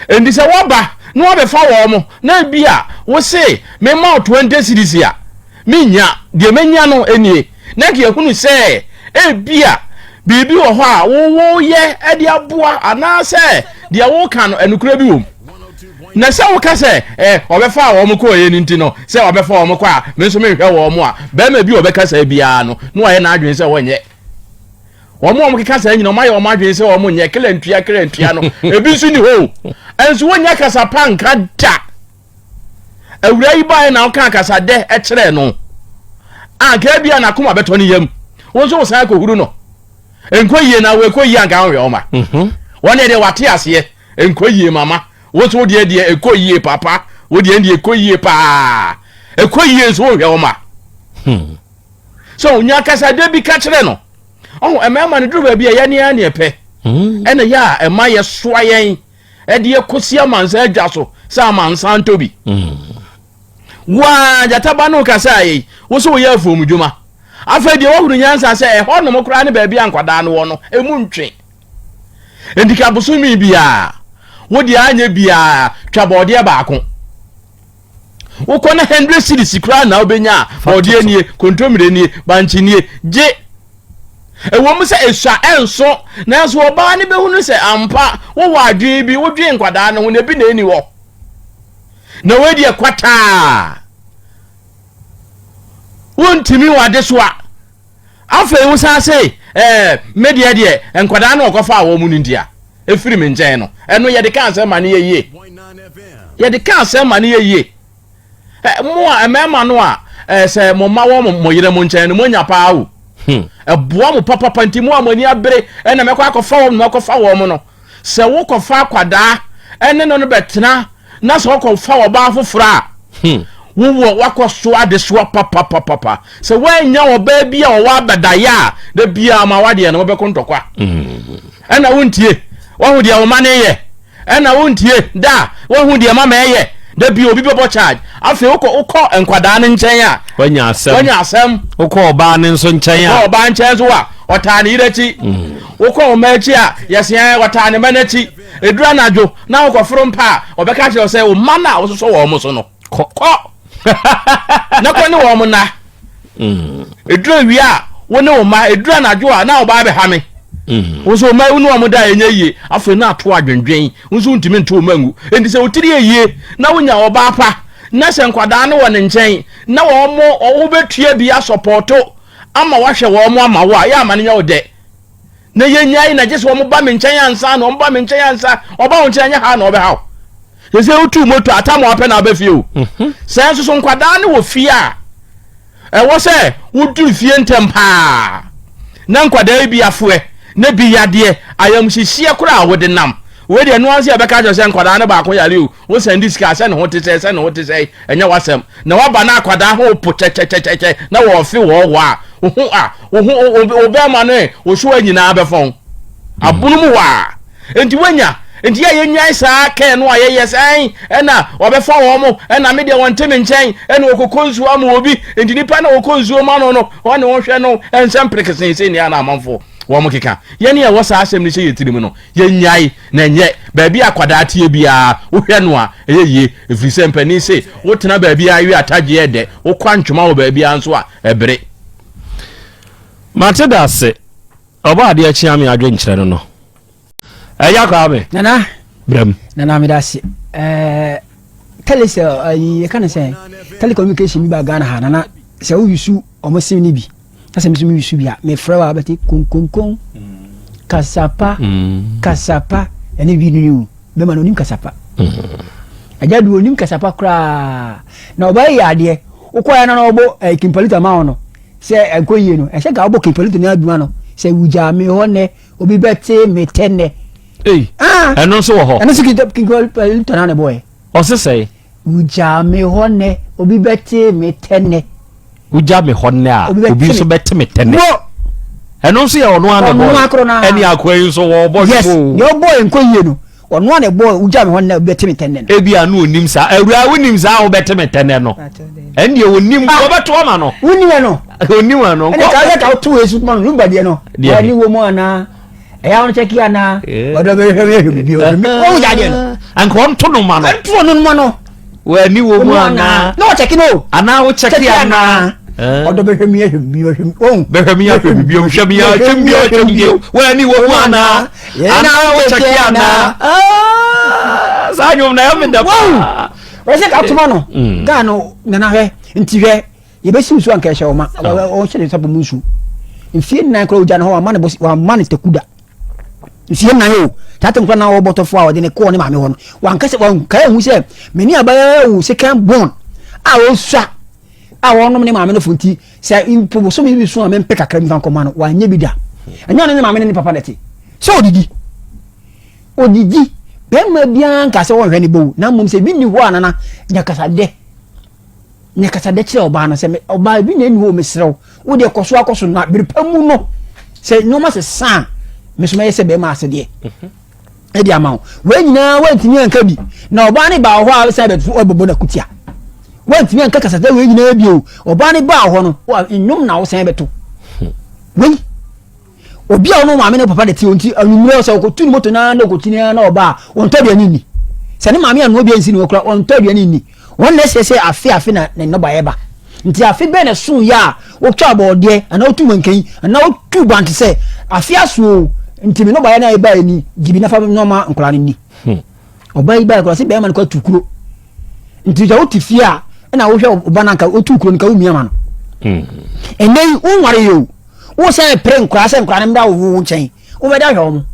enti se wo ba no obefa wo mo na bia wo se me ma 20 series ya menya de menya no enie na ke hunu se bia bibi wo ho a wo ye ade aboa ana se de wo kan no enukura bi wom na se wo ka se obefa wo mo ko ye ni ntino se obefa wo mo ko a me nso me hwe wo mo a be ma bi obeka se bia no no aye na adwen se wo nye wo mo keka se nyina ma ye wo ma adwen se wo mo nye krentua no ebi nso ni ho enso wo nya kasa panka da awura yi ba na wo kan kasa de kire no anka bia na koma beto ni yam wo nso wo san ko huru no enkoyie na we koyie anka ho we oma wone de wate ase enkoyie mama wo so de ekoyie papa wo de ekoyie pa ekoyie so hwe oma so onya kasa de bi ka kire no emema ne duru ba bi ya ne ya ne epe ene ya ema ye soa yen de ekosia mansa adwa so sa mansa ntobi wa jataba no kasa yi wo so ya afom dwuma afa de wo huru nyansa se ho no mokra ne ba bi ankwada no wo no emu ntwe endika busumi bia wo de anya bia twabode baako wo kona 100 cities kra na obenya bode nie kontomire nie banchi nie je ewo mu se eswa enso na so oba ne behunu se ampa wo wadwe bi wo dwe nkwada no na bi na eni wo na we de kwata wontimi wade so a afa ewu sa se media de nkwada no okofa wo mu ndia efiri me nchen no eno ye de kan se ma ne ye ye de kan se ma ne ye mo a emema no a se mo ma wo mo yire mo nchen no mo nya pa awu eboa mo papa panti mo amani abere ena mekwa akofa wo no akofa wo mo no se wo kofa kwada ene no betena na se wo kofa wo ba fofora wo wakoso ade so papa se wanya wo ba bia wo abadaya da bia ma wade no be kontokwa ena wontie wo hu de wo mane ye ena wontie da wo hu de mama ye da bia obi bebo charge afi uko enkwada ne nchen a wanya asem uko oba ne nso nchen a oba nchen so a otane irechi uko omachi a yesian otane manachi edura najo na uko frompa obeka che say o mana wo so wo mo so no ko na ko ni wo mo na edura wi a wo ne wo ma edura najo a na oba be ha me wo so ma unu wo da enye yi afi na to adwendwen wo so ntimi nto mangu endi se otiri ye na wonya oba pa na se nkwada no wo ne nchen na wo mo wo betua bia supporto ama wahwe wo mo ama wo a ya amane nya wo de na yenyai na jese wo mo ba me nchen ansa na wo ba me nchen ansa oba wo nchen nya ha na obe ha yese otu moto atamo ape na abafie o se nso so nkwada no wo fie a wo se wo du fie ntempa na nkwada bi afoe na bi yade ayam hihie kura wo de nam we de no anse abeka jo se nkwada no ba ko yare o wo send sika se ne ho tese enya wasem na waba na akwada ho po che na wo fi wo wa wo be ma no wo so anyina abefon abunu mu wa enti wanya enti ya yenyan sa ka no ayeye san ena obefa wo mo ena me de won temi nchen ena okokonzu amu obi enti nipa na okonzu ma no one won hwe no ensem prekesen se ni ana amanfo wo mo keka ye ne wo sa asem ni se yetiri no yenyai na nye ba bi akwada atie bia wo hwe no a eyeye efiri sempani se wo tena ba bi awi ataje ede wo kwantwoma wo ba bi anso a ebere mateda se oba ade achi ame adwe nkyere no ya kwa me nana bram nana me dasi telesa ayi kan say telecommunication bi ba Ghana ha nana se wo yusu omosim ni bi na se mi yusu bia me frewa beti kon kasapa ene bi nu be ma no nim kasapa ajadu onim kasapa kra na oba ya ade ukoya na obo kimpalita ma ono se enkoyie no e se ga obo kimpalita na aduma no se wuja me hone obi beti me tenne eno so wo ho eno siki kimpalita na ne boy o se say wuja me hone obi beti me tenne wuja me hone a obi so beti me tenne eno so ye ono ane boy eni akwan so wo bo yes yo boy enkoyie no ono ane boy wuja me hone obi beti me tenne ebi anu onim sa awura wonim sa wo beti me tenne no eni onim ko beto ma no wonim no onim ano ene ka ya ka to esu ma no mbade no ani wo mo ana eya on check ana odo be hwe bi o ja de no anko on to no ma no to no ma no we ni wo mo ana no check no ana wo check ana odo be hwe bi o be hwe bi o hwe bi we ni wo mo ana ana wo check ana sa nyom na yam da we se ka to ma no ga no na hwe nti hwe ye be simsu anka hwe o ma o hwe sabu musu mfie na kro uja no ho amane bosi wa mane tekuda mfie na yo tata nkwa na wo botofo a wode ne ko ne ma me ho no wan kase wan kai hu se meni abaya wu second born a wo swa a wo no ne ma me no fonti se impo so me bi so a me mpe kakra mi fan ko ma no wan nye bi da anya ne ma me ne papa neti so odidi bema bian ka se won hwe ne bo na mum se bi ni ho anana nyakasade kire oba no se oba bi na ni ho mesrew wo de akoso na biripamu no se no ma se san mesoma yese bema asede e di amawo we nyina wantimi anka bi na oba ne ba ho a se betu obobo na kutia wantimi anka kasade we nyina bi o oba ne ba ho no nnum na wo se betu we obi a no maame ne papa de ti onti anumure so ko tuni moto na ko tini na oba on todi ani ni se ne maame anu obi ansi ni okura on todi ani ni won na sese afi na no ba ye ba nti afi be na sun ya o twa bode ana otu mankan ana otu bank se afi aso nti me no ba ye na e ba ani gibi na fa no ma nkura ni oba yi ba ko se be ma ko tukuro nti ja otifi a na wo hwe oba na nka otukuro nka wo miama no enei unware yo wo say pray nkura se nkura ne mda wo nchen wo be da hwe mo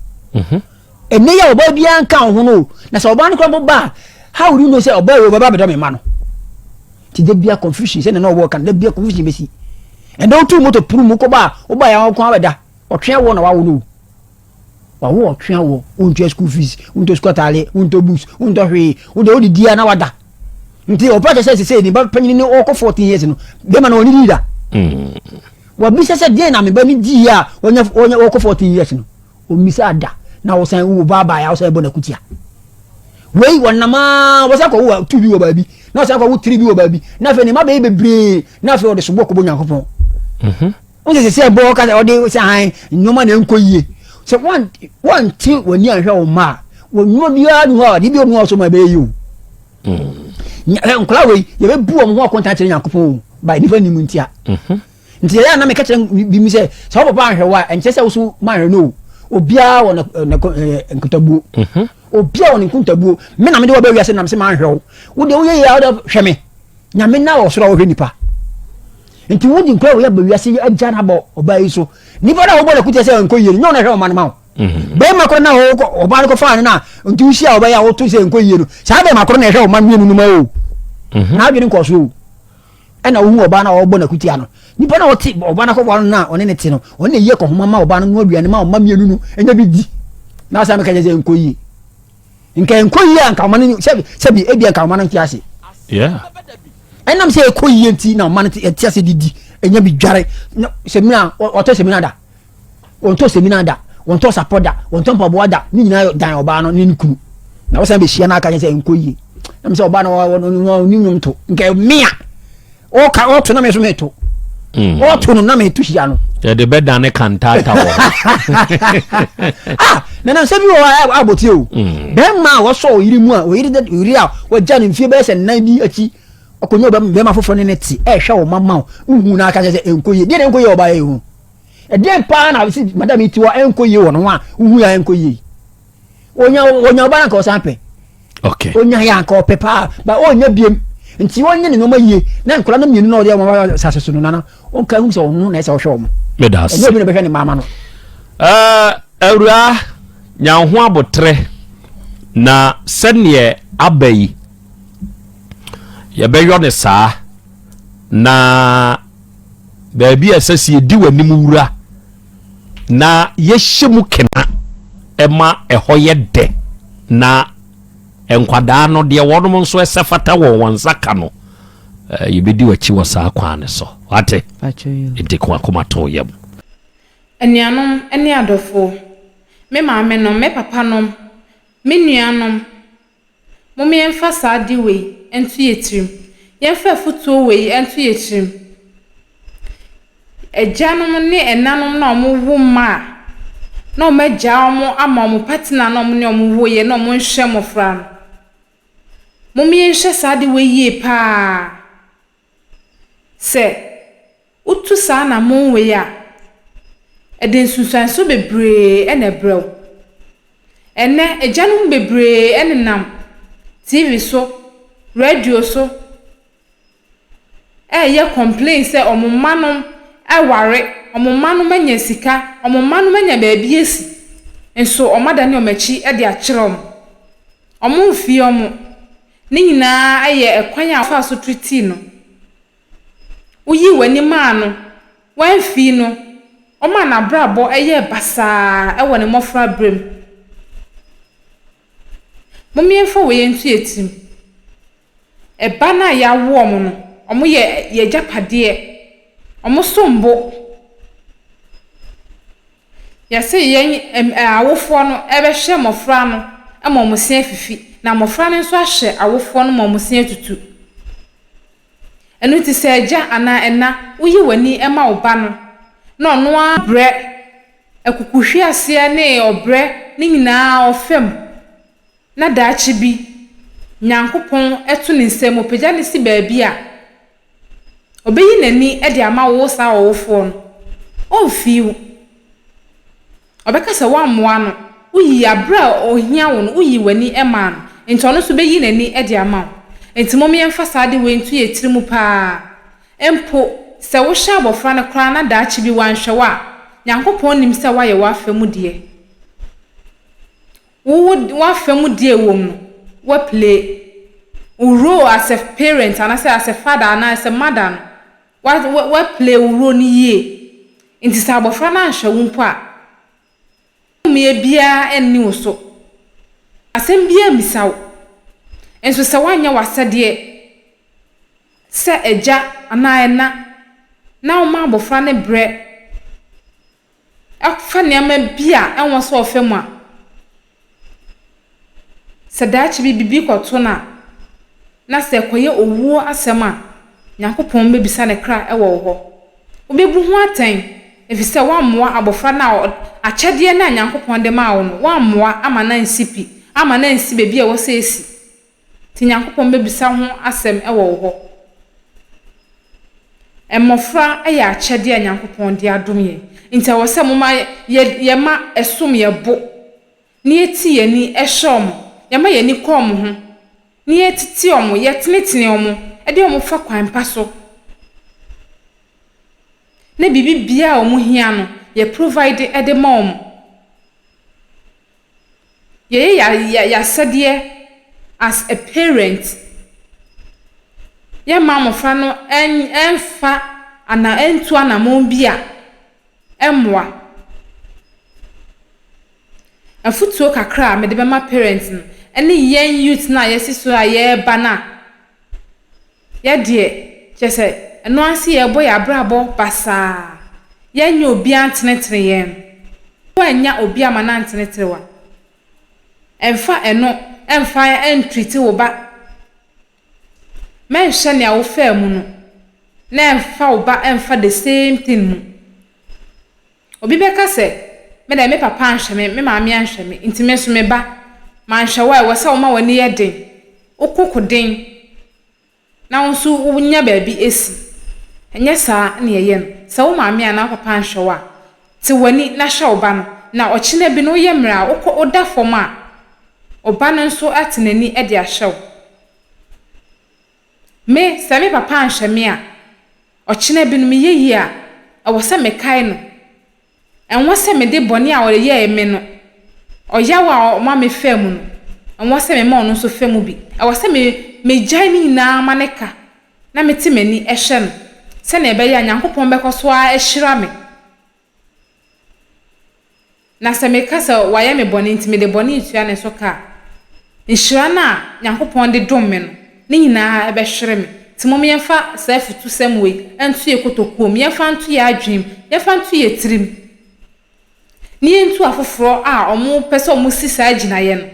enei ya oba bia nka ho no na se oba ne ko ba how do you know say oba yo baba be do me ma no ti de bia confusion say na wo kan de bia confusion be si and don tu moto puru mu ko ba wo ba ya ko abeda otwe wo na wa wo no wa wo otwe wo unto school fees unto school tale unto books unto hwe wo de odi dia na wada nti o pa say ni ba panyin ni o ko 14 years no be ma na oni leader wa bi se de na me ba mi di ya onya o ko 14 years no o mi sa da na wo san wo baba ya wo san bo na kutia wei wonama wo sa ko wo 2 bi wo ba bi na sa ko wo 3 bi wo ba bi na fe ni ma be bebre na fe o de so bo ko bo nyankopon o se bo ka o de se han nyoma na enko yie se one ti woni anhwe wo ma wo nyoma bi ya nu ha di bi o nu so ma be yi o nkla wei ye be bu o mo ko ntan kire nyankopon ba ni fa ni muntia nti ya na me ka kire bi mi se so papa anhwe wa enche se wo so ma hwe no obia wo na nkutabu obia wo nkutabu me na me de wo ba wiase na me se ma hwe wo de wo ye ya wo hwe me nya me na wo so wo hwe nipa nti wo di nkwa wo ya ba wiase agya na bo oba yi so nipa na wo bo na kutia se nko yiri nyo na hwe o ma na ma be ma ko na wo oba na ko fa na nti wo hia oba ya wo to se nko yiri no sa be ma ko na hwe o ma mienu no ma o na bi nko so ena wo hu oba na wo bo na kutia no nipa na woti oba na ko bo na one ne ti no one ye ko homa ma oba na no aduane ma o ma mienu no enya bi di na sa me ka je nko yi nko yi anka ma no sebi ebi anka ma no ntiase enam se ko yi enti na ma no ntiase didi enya bi dware semina oto semina da onto semina da onto sapoda onto mpaboa da ni nyina dan oba no ni nkunu na wo sa be hia na aka je nko yi nam se oba no ni nyum to nka mia o ka o to na me so meto o to no na me to hia no de be dan ne kantata wo na se bi wo aboti o be ma wo so yiri mu a o yiri a wo ja ne mfie be se nan bi achi okonyo be ma fofo ne ti e hwe wo mama hu na aka je enkoye de enkoye oba ye hu e de pa na si madam iti wo enkoye wo no a hu ya enkoye onya oba na ka o sampe okay onya ya ka o pepa ba onya biem nti wonye ne no ma yie na nkora no mienu na o de ma saseso no na o ka hu se o no na se o hwe mo medas e no bi na be hwe ne mama no awura nyanho abotre na sene abai ye beyo ne saa na baabi asasi edi wanim wura na ye hyemu kena ema ehoye de na enkwada no de wonum nso esefata wo wansaka no ye bedi wachi wo saa kwane so wate enti kwa komato yem enianom eni adofo me maame no me papa no me nuanom mo me emfa saadi we entu yetrim yemfa futuo we entu yetrim ejanom ne enanom na omo ma na omo agya omo ama omo partner na omo ne omo wo ye na omo nhwe mo fra no mo me nhwe saadi we ye pa se utu sa na mo we ya eden susanso bebre ene brew ene ejanom bebre ene nam TV so radio so ye complain say omomanom ware omomanom anya sika omomanom anya baabi esi enso omada ne omachi de akyerem omomfie omo ni nyina aye ekwan afa so treaty no uyi wani ma no wanfi no oma na brabo eye basa wone mofra brem Momyemfa we yentu yetim. Eba na ya wo mo no, omo ye japade. Omo sombo. Ya se yen awofo no ebe hye mofra no, ama omo se fifi. Na mofra no nso ahye awofo no ma omo se tutu. Enu ti se eja ana ena uyi wani ema oba no. No no abre ekukuhwe ase ne obre ni nyina ofem. Na daachi bi Nyankopon eto ne nsem opagya ne si baabi a obeyi nani e de ama wo sa wofo no onfiu obeka se wa moa no uyi abra ohia wo no uyi wani ema no enti ono so beyi nani e de ama enti mom yemfa saade we ntu ye tirimu pa empo se wo hya abofra ne kra na daachi bi wanhwe wa Nyankopon nim se wa ye wa afemu de wa femu die wom no wa play role as a parent and as a father and as a mother no wa play role ni ye inti sa abofra na ahwe wo mpo a me bia enni wo so asem bia misaw enso se wanya wasade se eja ana ena na o ma abofra ne bre afa ne ma bia enwo so ofemu a Sadachi bibi kwato na se koye owuo asem a Nyankopon bebisa ne kra ewo ho obebu ho aten efise wa moa abofra na akyede na Nyankopon de ma wo no wa moa ama na nsipi ama na nsi bebi a wo se esi ti Nyankopon bebisa ho asem ewo ho emofra eya akyede a Nyankopon de adom ye nti wo se moma ye ma esom ye bo ni eti ye ni ehom Yama ye ni kom ho ni etiti omo ye tenetene omo e de omo fa kwan pa so na bibi bia omo hia no ye provide e de ma omo ye ya sade as a parent ya mama fa no enfa ana entu ana mo bia emwa afutuo kakra me de be ma parents no eni yen youth na yesiso a ye bana ye de chese eno anse ye boy abrabo basa ye nya obi antenetere yen wa nya obi amana antenetere wa emfa eno emfa entreat wo ba men hye ne awo fa mu no na emfa wo ba emfa the same thing mu obi be ka se me da me papa anhwe me maami anhwe me intime so me ba manhwe wa se wo ma wani ye den okokuden na wonso wunya baabi esi enye saa na ye no se wo maami ana papa anhwe wa ti wani na hwe wo ba no na ochina bi no ye mra oda fom a oba no nso atenani e de ahwe me se me papa anhwe me a ochina bi no me ye yi a wo se me kai no enwo se me de boni a wore ye me no oyawa o ma me fam no enwo se me ma ono so fam bi e wo se me jai ni na maneka na me ti mani ehwe no se na ebe ya Nyankopon be koso a ehira me na se me kasa wa ye me boni nti me de boni itua ne so ka nhira na Nyankopon de dom me no ni nyina ebe hwere me ti mo me yemfa sa futu sam we entu ye kotokuom yemfa ntu ye adwem yemfa ntu ye tirim ni entu afoforo a omo pese omo sisa agina ye no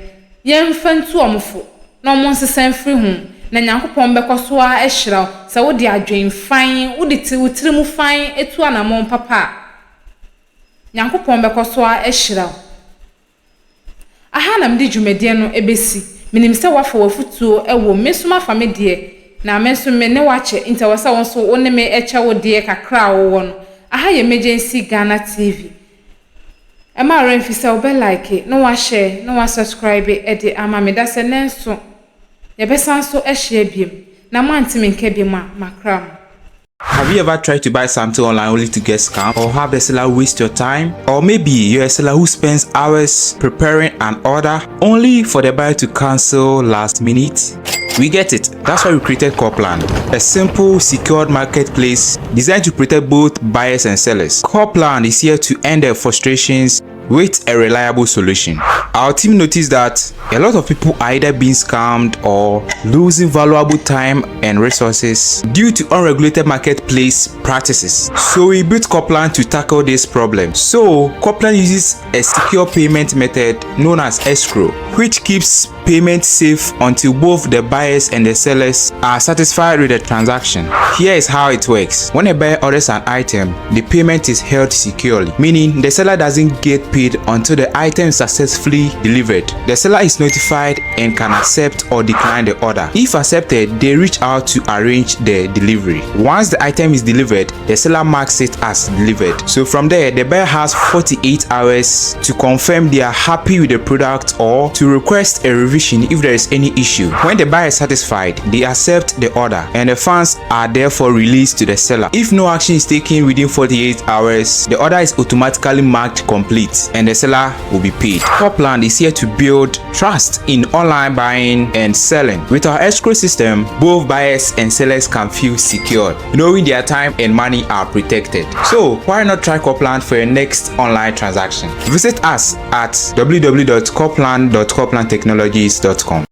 yemfa ntu omofo na omo nsesan firi hu na Nyankopon be koso a ehira sa wo de adwen fan wo de tirim fan etu anamon papa Nyankopon be koso a ehira aha na mde dwumede no ebesi minim se wafa wafutuo ewo mesuma famede na mesume ne wache inta wasa wonso wonne me echa wo de kakra wo no aha ye emergency Ghana TV ema renfisa obe like no wa share no wa subscribe e de ama me da se nenso ye besan so ehye biem na mantime nke biem makram. Have you ever tried to buy something online only to get scammed, or have the seller waste your time? Or maybe you're a seller who spends hours preparing an order only for the buyer to cancel last minute? We get it. That's why we created Coplan, a simple, secured marketplace designed to protect both buyers and sellers. Coplan is here to end their frustrations with a reliable solution. Our team noticed that a lot of people are either being scammed or losing valuable time and resources due to unregulated marketplace practices. So we built Coplan to tackle this problem. So Coplan uses a secure payment method known as escrow, which keeps payment safe until both the buyers and the sellers are satisfied with the transaction. Here is how it works. When a buyer orders an item, the payment is held securely, meaning the seller doesn't get paid until the item is successfully delivered. The seller is notified and can accept or decline the order. If accepted, they reach out to arrange the delivery. Once the item is delivered, the seller marks it as delivered. So from there, the buyer has 48 hours to confirm they are happy with the product or to request a revision if there is any issue. When the buyer is satisfied, they accept the order and the funds are therefore released to the seller. If no action is taken within 48 hours, the order is automatically marked complete and the seller will be paid. Coplan is here to build trust in online buying and selling. With our escrow system, both buyers and sellers can feel secured, knowing their time and money are protected. So why not try Coplan for your next online transaction? Visit us at www.coplan.coplantechnologies.com.